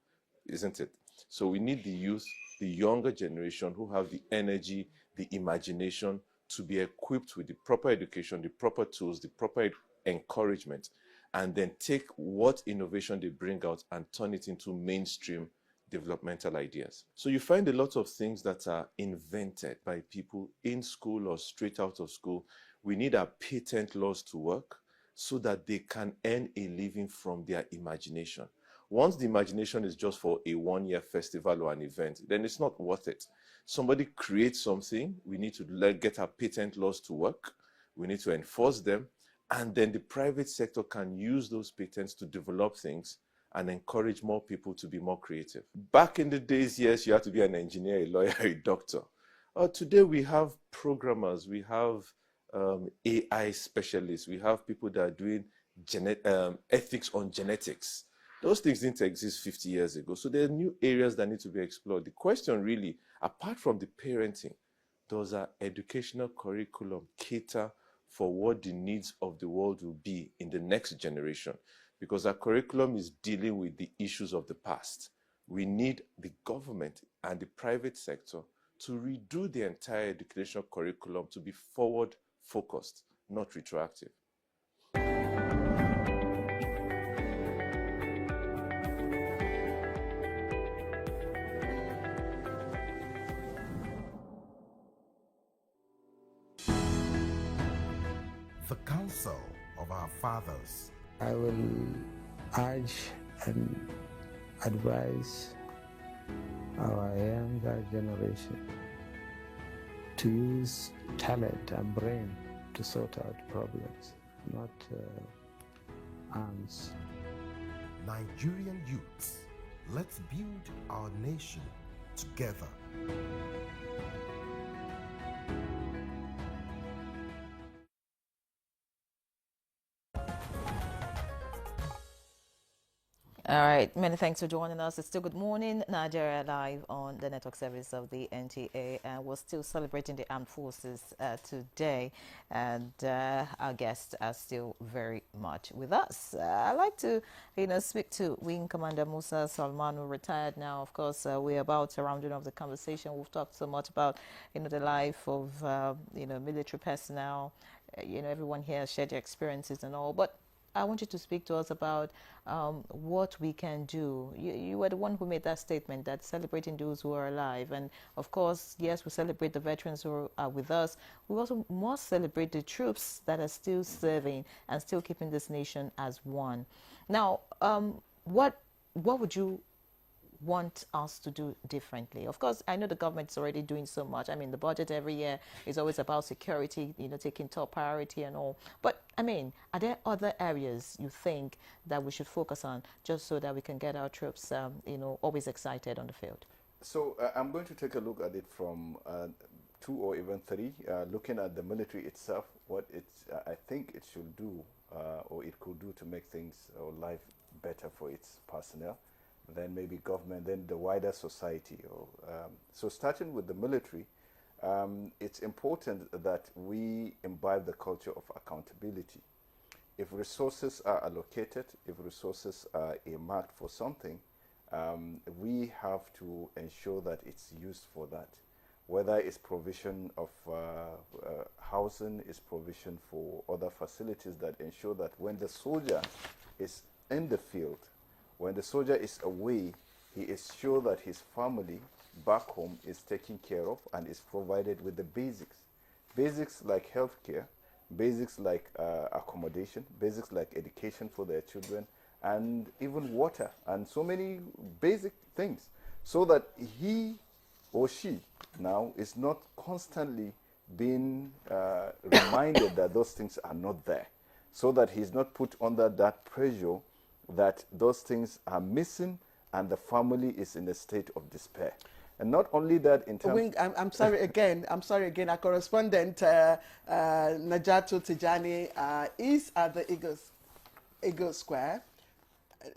isn't it? So we need the youth, the younger generation who have the energy, the imagination to be equipped with the proper education, the proper tools, the proper encouragement, and then take what innovation they bring out and turn it into mainstream developmental ideas. So you find a lot of things that are invented by people in school or straight out of school. We need our patent laws to work. so that they can earn a living from their imagination. Once the imagination is just for a one-year festival or an event, then it's not worth it. Somebody creates something, we need to get our patent laws to work, we need to enforce them, and then the private sector can use those patents to develop things and encourage more people to be more creative. Back in the days, yes, you had to be an engineer, a lawyer, a doctor. Today we have programmers, we have AI specialists, we have people that are doing ethics on genetics. Those things didn't exist 50 years ago. So there are new areas that need to be explored. The question really, apart from the parenting, does our educational curriculum cater for what the needs of the world will be in the next generation? Because our curriculum is dealing with the issues of the past. We need the government and the private sector to redo the entire educational curriculum to be forward focused, not retroactive. The counsel of our fathers. I will urge and advise our younger generation to use talent and brain to sort out problems, not arms. Nigerian youths, let's build our nation together. All right, many thanks for joining us. It's still Good Morning Nigeria live on the network service of the NTA, and we're still celebrating the armed forces today, and our guests are still very much with us. I'd like to, speak to Wing Commander Musa Salman, who retired now. Of course, we're about to round off the conversation. We've talked so much about, the life of, military personnel. Everyone here has shared their experiences and all, but I want you to speak to us about what we can do. You were the one who made that statement that celebrating those who are alive. And of course, yes, we celebrate the veterans who are with us. We also must celebrate the troops that are still serving and still keeping this nation as one. Now, what would you want us to do differently? Of course, I know the government is already doing so much. I mean, the budget every year is always about security, taking top priority and all. But, are there other areas you think that we should focus on just so that we can get our troops, always excited on the field? So I'm going to take a look at it from 2 or even 3, looking at the military itself, what I think it should do or it could do to make things or life better for its personnel. Then maybe government, then the wider society. So starting with the military, it's important that we imbibe the culture of accountability. If resources are allocated, if resources are earmarked for something, we have to ensure that it's used for that. Whether it's provision of housing, is provision for other facilities that ensure that when the soldier is in the field, when the soldier is away, he is sure that his family back home is taken care of and is provided with the basics. Basics like healthcare, basics like accommodation, basics like education for their children, and even water, and so many basic things, so that he or she now is not constantly being reminded that those things are not there, so that he's not put under that pressure that those things are missing and the family is in a state of despair. And not only that, in terms... Wing, I'm sorry again. Our correspondent, Najatu Tijani, is at the Eagle Square,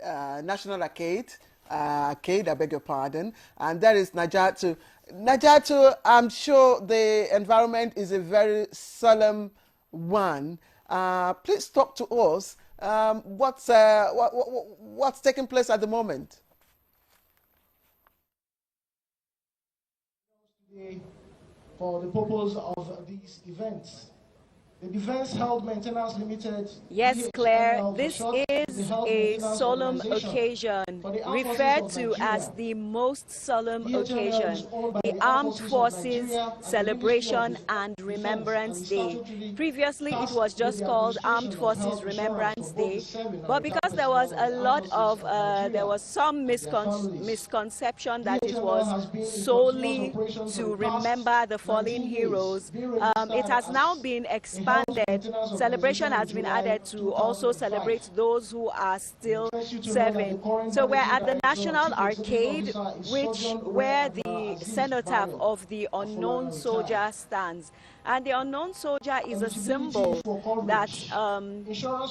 National Arcade, I beg your pardon, and that is Najatu. Najatu, I'm sure the environment is a very solemn one. Please talk to us. What's taking place at the moment? For the purpose of these events, The Defense Health Maintenance Limited. Yes, Claire, this is a solemn occasion referred to as the most solemn occasion, the Armed Forces Celebration and Remembrance Day. Previously, it was just called Armed Forces Remembrance Day, but because there was a lot of, there was some misconception that it was solely to remember the fallen heroes, it has now been expanded. Celebration has been added to also celebrate those who are still serving. So we're at the National Arcade, where the cenotaph of the unknown soldier stands. And the unknown soldier is a symbol that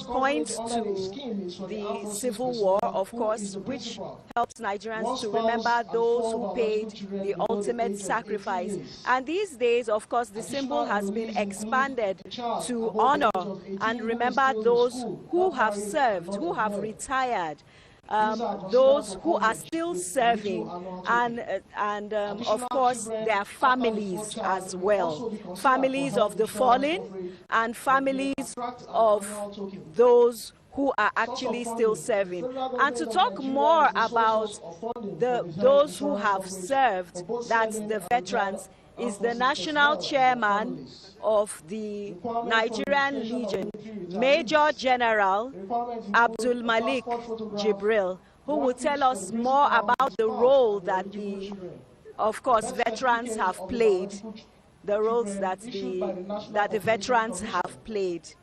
points to the Civil War, of course, which helps Nigerians to remember those who paid the ultimate sacrifice. And these days, of course, the symbol has been expanded to honor and remember those who have served, who have retired, those who are still serving, and of course their families as well, families of the fallen and families of those who are actually still serving. And to talk more about those who have served, that's the veterans, is the national chairman of the Nigerian Legion, Major General Abdul Malik Jibril, who will tell us more about the role that of course, veterans have played, the roles that the veterans have played.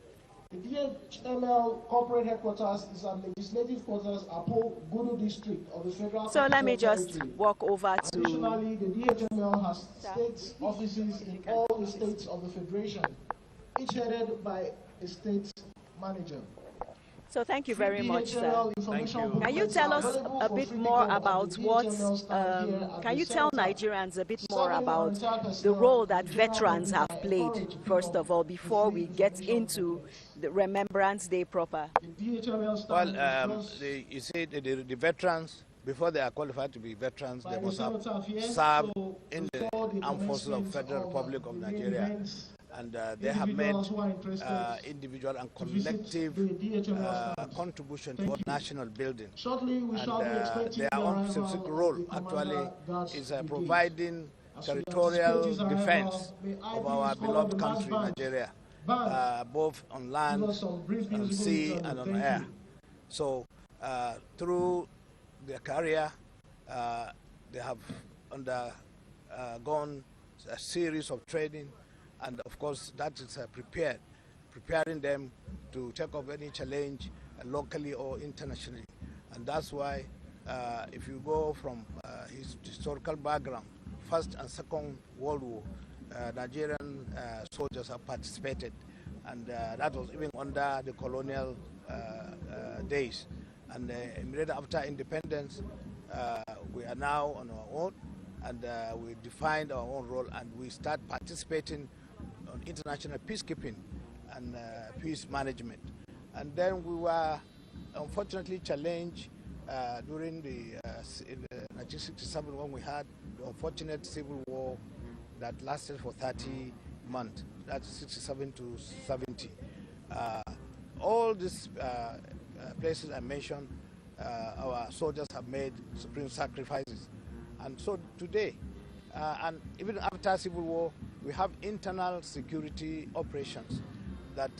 The DHML corporate headquarters is at legislative quarters, Apo Gudu district of the Federal. So let me just walk over to. Additionally, the DHML has state offices in all the states of the Federation, each headed by a state manager. So thank you very much, sir. Thank you. Can you tell us a bit more about what, can you tell Nigerians a bit more about the role that veterans have played, first of all, before we get into the Remembrance Day proper? Well, you see, the veterans, before they are qualified to be veterans, they must have served in the armed forces of the Federal Republic of Nigeria. And they have made individual and collective contribution toward national building. And their own specific role actually is providing territorial defense of our beloved country, Nigeria, both on land, on sea, and on air. So through their career, they have undergone a series of training. And of course, that is preparing them to take up any challenge locally or internationally. And that's why, if you go from his historical background, First and Second World War, Nigerian soldiers have participated. And that was even under the colonial days. And immediately after independence, we are now on our own, and we defined our own role, and we start participating on international peacekeeping and peace management. And then we were unfortunately challenged during the 1967 when we had the unfortunate civil war that lasted for 30 months, that's 67 to 70. All these places I mentioned, our soldiers have made supreme sacrifices. And so today, and even after civil war, we have internal security operations that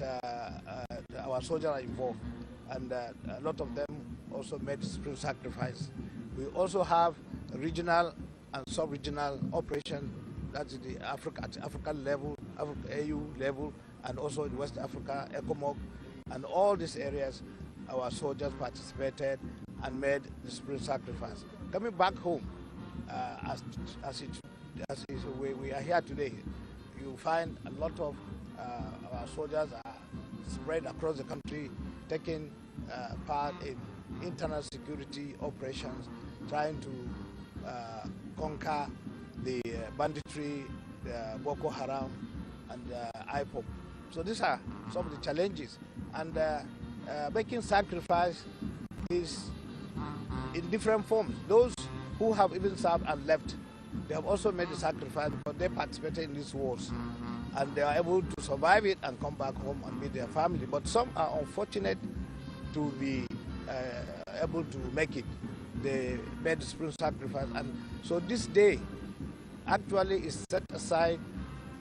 our soldiers are involved, and a lot of them also made supreme sacrifice. We also have regional and sub-regional operations, that's the African level, AU level, and also in West Africa, ECOMOG, and all these areas, our soldiers participated and made the supreme sacrifice. Coming back home, we are here today, you find a lot of our soldiers are spread across the country, taking part in internal security operations, trying to conquer the banditry, the Boko Haram, and IPOP. So these are some of the challenges. And making sacrifice is in different forms. Those who have even served and left, they have also made the sacrifice because they participated in these wars. and they are able to survive it and come back home and meet their family. But some are unfortunate to be able to make it. They made the spring sacrifice, and so this day actually is set aside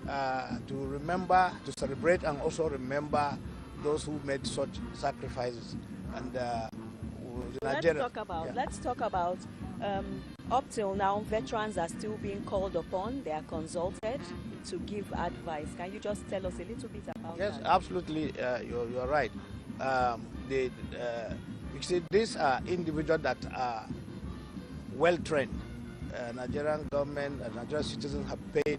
to remember, to celebrate, and also remember those who made such sacrifices. And let's talk about up till now, veterans are still being called upon. They are consulted to give advice. Can you just tell us a little bit about that? Yes, absolutely. You're right. You see, these are individuals that are well trained. Nigerian government and Nigerian citizens have paid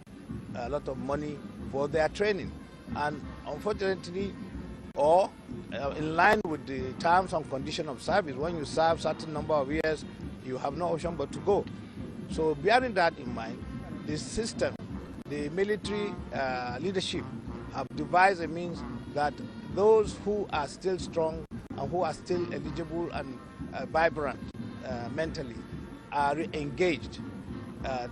a lot of money for their training, and unfortunately, or in line with the terms and conditions of service, when you serve certain number of years, you have no option but to go. So bearing that in mind, the system, the military leadership have devised a means that those who are still strong and who are still eligible and vibrant mentally are engaged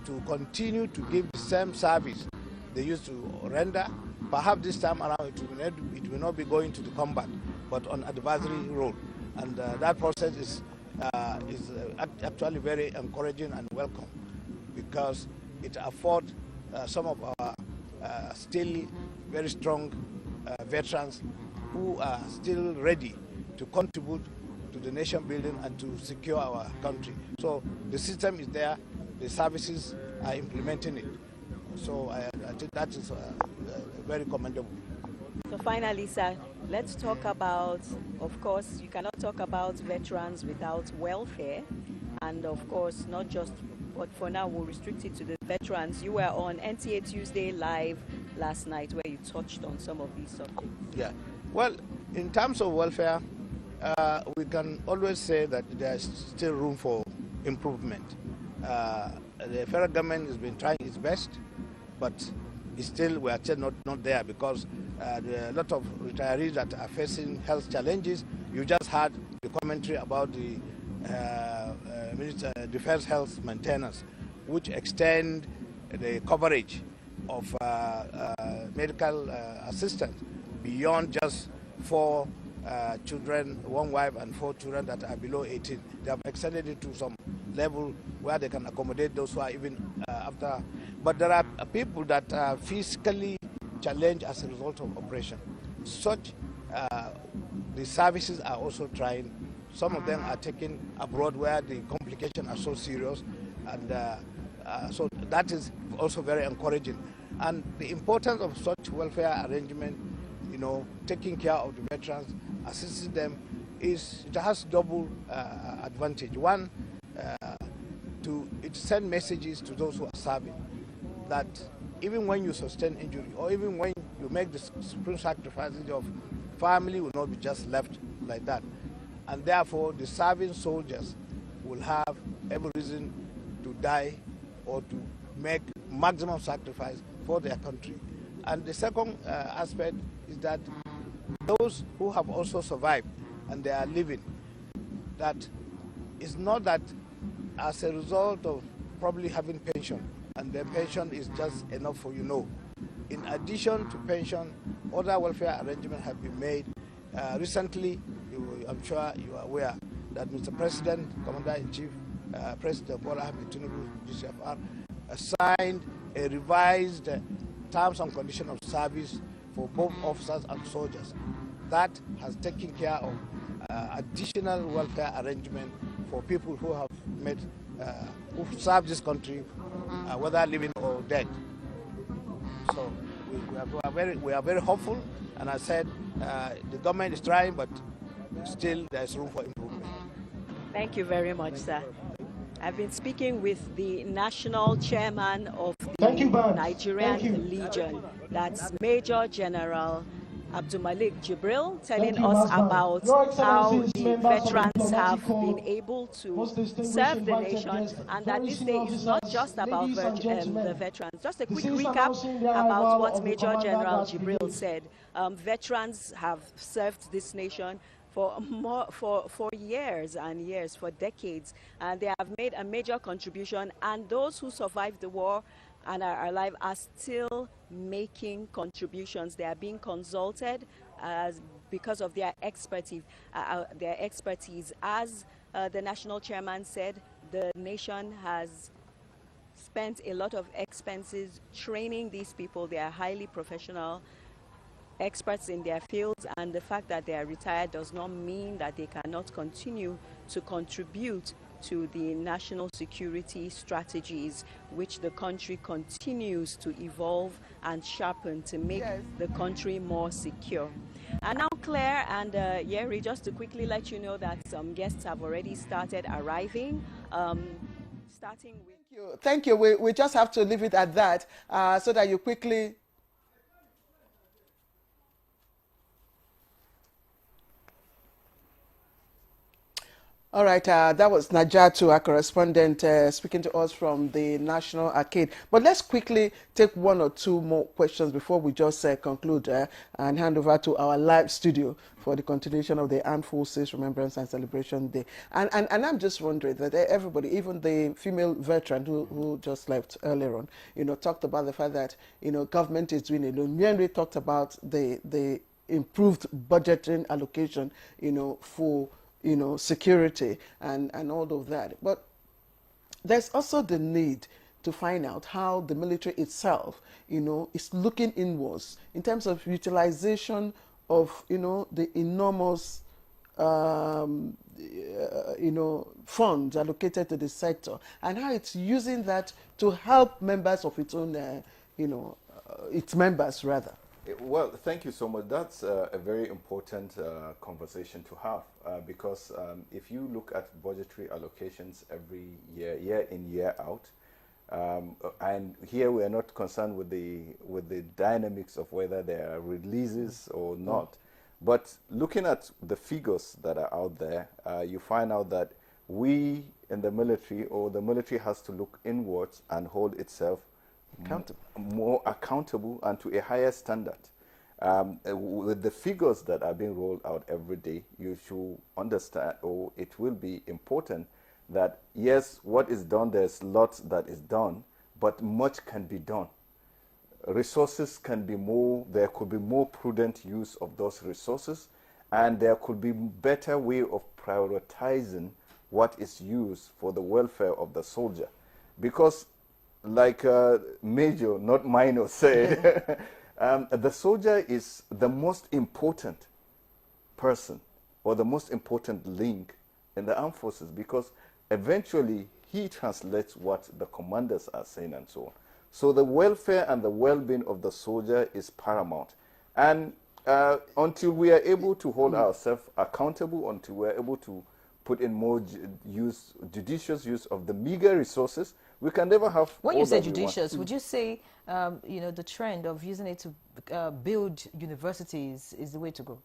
to continue to give the same service they used to render. Perhaps this time around it will not be going to the combat, but on advisory role. And that process is actually very encouraging and welcome, because it affords some of our still very strong veterans who are still ready to contribute to the nation building and to secure our country. So the system is there, the services are implementing it. So I think that is very commendable. So finally, sir, let's talk about, of course, you cannot talk about veterans without welfare. And of course, not just, but for now, we'll restrict it to the veterans. You were on NTA Tuesday Live last night where you touched on some of these subjects. Yeah. Well, in terms of welfare, we can always say that there's still room for improvement. The federal government has been trying its best, but we are still not there, because there are a lot of retirees that are facing health challenges. You just heard the commentary about the Defense Health Maintenance, which extend the coverage of medical assistance beyond just 4 children, 1 wife and 4 children that are below 18. They have extended it to some level where they can accommodate those who are even after. But there are people that are physically challenged as a result of operation. Such, the services are also trying. Some of them are taken abroad where the complications are so serious, and so that is also very encouraging. And the importance of such welfare arrangement, you know, taking care of the veterans, assisting them, it has double advantage. One, it sends messages to those who are serving that even when you sustain injury, or even when you make the supreme sacrifices, of family will not be just left like that. And therefore, the serving soldiers will have every reason to die or to make maximum sacrifice for their country. And the second aspect is that those who have also survived and they are living, that it's not that as a result of probably having pension, and their pension is just enough for you know. In addition to pension, other welfare arrangements have been made. Recently, I'm sure you are aware that Mr. President, Commander-in-Chief, President Bola Ahmed Tinubu, GCFR, signed a revised terms and conditions of service for both officers and soldiers. That has taken care of additional welfare arrangement for people who have made, who served this country, whether living or dead. So we are very hopeful, and I said the government is trying, but still there's room for improvement. Thank you very much, sir. I've been speaking with the national chairman of the Nigerian Legion, that's Major General Abdulmalik Jibril, telling us about how the veterans have been able to serve the nation, and that this day is not just about the veterans. Just a quick recap about what Major General Jibril said. Veterans have served this nation for years and years, for decades, and they have made a major contribution, and those who survived the war and are alive are still making contributions. They are being consulted because of their expertise. As the national chairman said, the nation has spent a lot of expenses training these people. They are highly professional, experts in their fields, and the fact that they are retired does not mean that they cannot continue to contribute to the national security strategies which the country continues to evolve and sharpen to make the country more secure. And now Claire and Yeri, just to quickly let you know that some guests have already started arriving. Starting with Thank you. We just have to leave it at that so that you quickly. All right, that was Najatu, our correspondent, speaking to us from the National Arcade. But let's quickly take one or two more questions before we just conclude and hand over to our live studio for the continuation of the Armed Forces Remembrance and Celebration Day. And I'm just wondering that everybody, even the female veteran who just left earlier on, talked about the fact that, government is doing it. Henry talked about the improved budgeting allocation, for security and all of that. But there's also the need to find out how the military itself, is looking inwards in terms of utilization of, the enormous, funds allocated to the sector, and how it's using that to help members of its own, its members rather. Well, thank you so much. That's a very important conversation to have because if you look at budgetary allocations every year, year in, year out, and here we are not concerned with the dynamics of whether there are releases or not, but looking at the figures that are out there, you find out that we in the military, or the military, has to look inwards and hold itself more accountable and to a higher standard. With the figures that are being rolled out every day, you should understand, or it will be important, that yes, what is done, there's lots that is done, but much can be done. Resources can be more, there could be more prudent use of those resources, and there could be better way of prioritizing what is used for the welfare of the soldier. Because like Major, not minor, said, the soldier is the most important person or the most important link in the armed forces, because eventually he translates what the commanders are saying and so on. So the welfare and the well-being of the soldier is paramount. And until we are able to hold ourselves accountable, until we are able to put in more judicious use of the meager resources, we can never have. When you say judicious, would you say, the trend of using it to build universities is the way to go?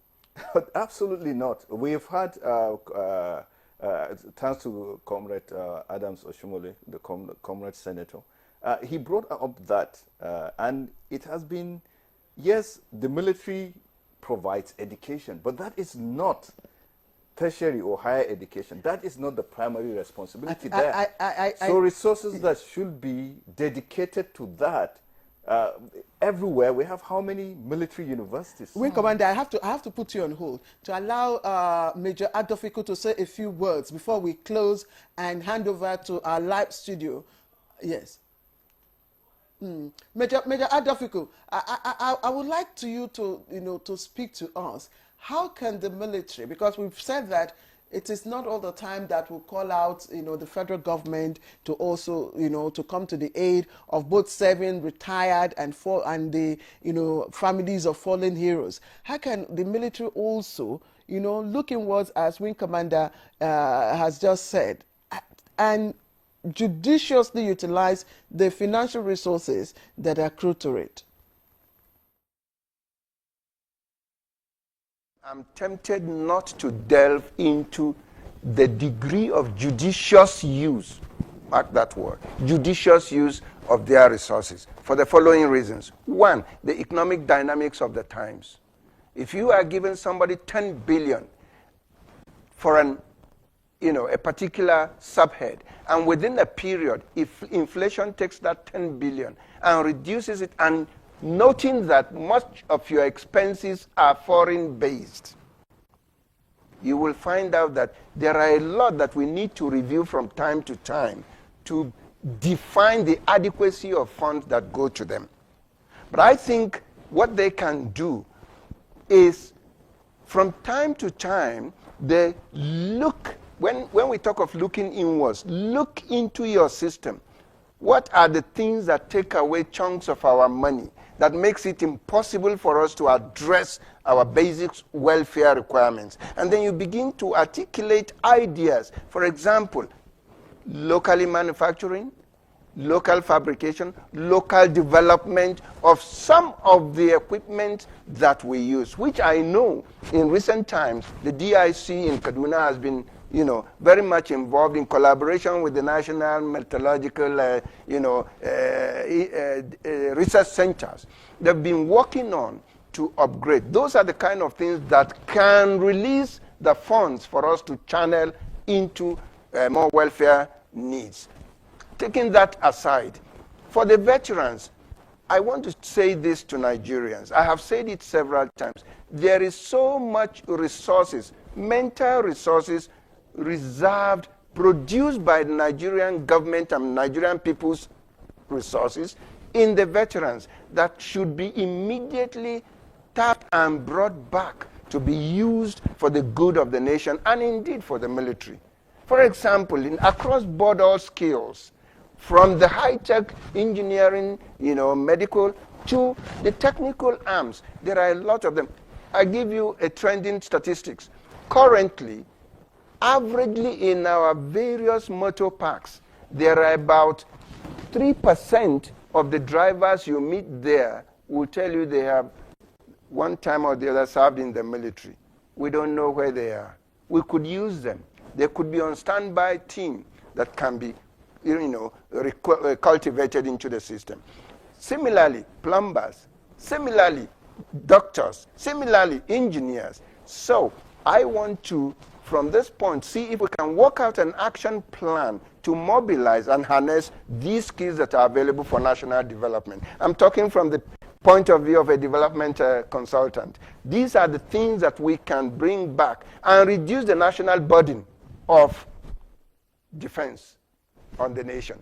Absolutely not. We have had, thanks to Comrade Adams Oshumole, the Comrade Senator, he brought up that, and it has been, yes, the military provides education, but that is not tertiary or higher education. That is not the primary responsibility there. So resources that should be dedicated to that, everywhere. We have how many military universities? Wing Commander, I have to put you on hold to allow Major Adofiko to say a few words before we close and hand over to our live studio. Yes. Major Adofiko, I would like you to speak to us. How can the military, because we've said that it is not all the time that we'll call out, the federal government to also, to come to the aid of both serving, retired, and the, families of fallen heroes. How can the military also, look inwards, as Wing Commander has just said, and judiciously utilize the financial resources that accrue to it? I'm tempted not to delve into the degree of judicious use, mark that word, judicious use of their resources for the following reasons. One, the economic dynamics of the times. If you are giving somebody 10 billion for a particular subhead, and within a period, if inflation takes that 10 billion and reduces it and noting that much of your expenses are foreign-based, you will find out that there are a lot that we need to review from time to time to define the adequacy of funds that go to them. But I think what they can do is, from time to time, they look, when we talk of looking inwards, look into your system. What are the things that take away chunks of our money, that makes it impossible for us to address our basic welfare requirements? And then you begin to articulate ideas. For example, locally manufacturing, local fabrication, local development of some of the equipment that we use, which I know in recent times the DIC in Kaduna has been, very much involved in collaboration with the National Meteorological, research centers. They've been working on to upgrade. Those are the kind of things that can release the funds for us to channel into more welfare needs. Taking that aside, for the veterans, I want to say this to Nigerians. I have said it several times. There is so much resources, mental resources, reserved, produced by the Nigerian government and Nigerian people's resources in the veterans that should be immediately tapped and brought back to be used for the good of the nation and indeed for the military. For example, in across-border skills, from the high-tech engineering, medical, to the technical arms, there are a lot of them. I give you a trending statistics. Currently, averagely in our various motor parks, there are about 3% of the drivers you meet there will tell you they have one time or the other served in the military. We don't know where they are. We could use them. They could be on standby team that can be cultivated into the system. Similarly, plumbers. Similarly, doctors. Similarly, engineers. So I want to, from this point, see if we can work out an action plan to mobilize and harness these skills that are available for national development. I'm talking from the point of view of a development consultant. These are the things that we can bring back and reduce the national burden of defense on the nation.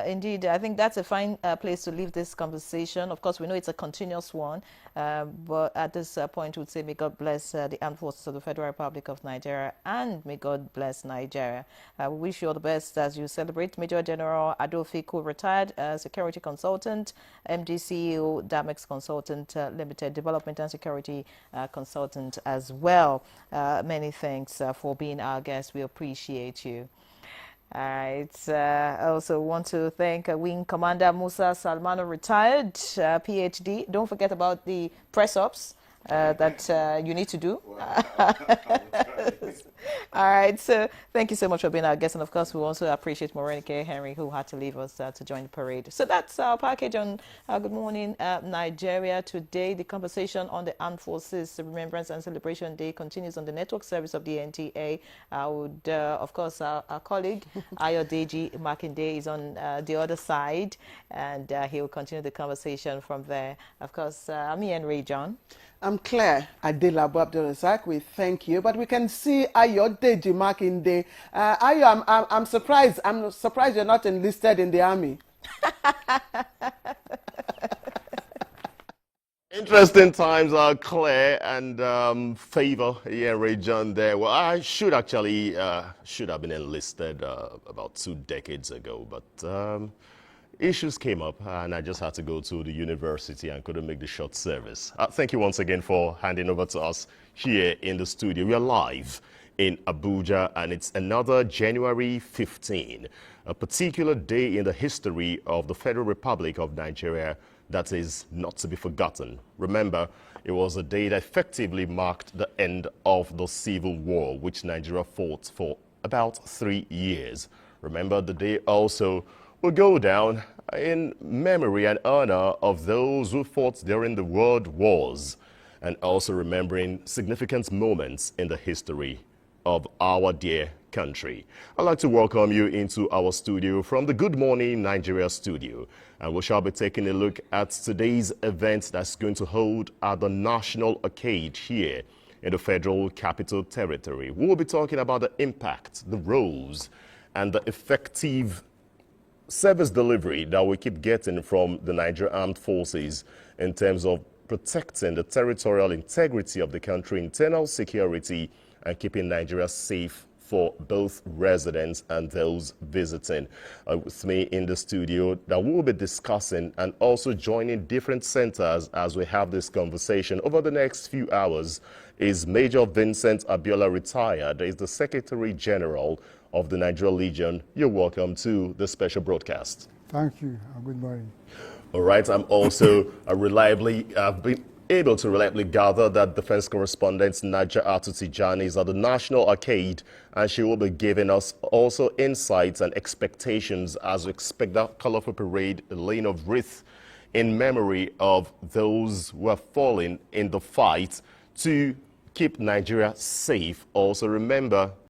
Indeed, I think that's a fine place to leave this conversation. Of course, we know it's a continuous one, but at this point, we'd say may God bless the armed forces of the Federal Republic of Nigeria, and may God bless Nigeria. We wish you all the best as you celebrate. Major General Adolfo, retired security consultant, MD CEO, Damex Consultant Limited, development and security consultant as well. Many thanks for being our guest. We appreciate you. All right. I also want to thank Wing Commander Musa Salmano, retired, PhD. Don't forget about the press-ups that you need to do. All right. So thank you so much for being our guest. And, of course, we also appreciate Morenike Henry, who had to leave us to join the parade. So that's our package on Good Morning Nigeria today. The conversation on the Armed Forces Remembrance and Celebration Day continues on the network service of the NTA. I would, of course, our colleague, Ayodeji Makinde, is on the other side, and he will continue the conversation from there. Of course, me and Ray John. I'm Claire Adelabu Abdul-Razak. We thank you, but we can see Ayodeji Makinde. Ayo, I'm surprised. I'm surprised you're not enlisted in the army. Interesting times are Claire and Favor here, Ray John there. Well, I should actually should have been enlisted about 2 decades ago, but issues came up and I just had to go to the university and couldn't make the short service. Thank you once again for handing over to us here in the studio. We are live in Abuja, and it's another January 15, a particular day in the history of the Federal Republic of Nigeria that is not to be forgotten. Remember, it was a day that effectively marked the end of the civil war, which Nigeria fought for about 3 years. Remember, the day also will go down in memory and honor of those who fought during the world wars, and also remembering significant moments in the history of our dear country. I'd like to welcome you into our studio from the Good Morning Nigeria studio. And we shall be taking a look at today's event that's going to hold at the National Arcade here in the Federal Capital Territory. We will be talking about the impact, the roles, and the effective service delivery that we keep getting from the Nigerian Armed Forces in terms of protecting the territorial integrity of the country, internal security, and keeping Nigeria safe for both residents and those visiting. With me in the studio that we'll be discussing and also joining different centers as we have this conversation over the next few hours is Major Vincent Abiola, retired, is the Secretary General of the Nigeria Legion. You're welcome to the special broadcast. Thank you, and good morning. All right, I'm also been able to reliably gather that defense correspondent Naja Atutijani is at the National Arcade, and she will be giving us also insights and expectations as we expect that colorful parade, the laying of wreath in memory of those who have fallen in the fight to keep Nigeria safe. Also remember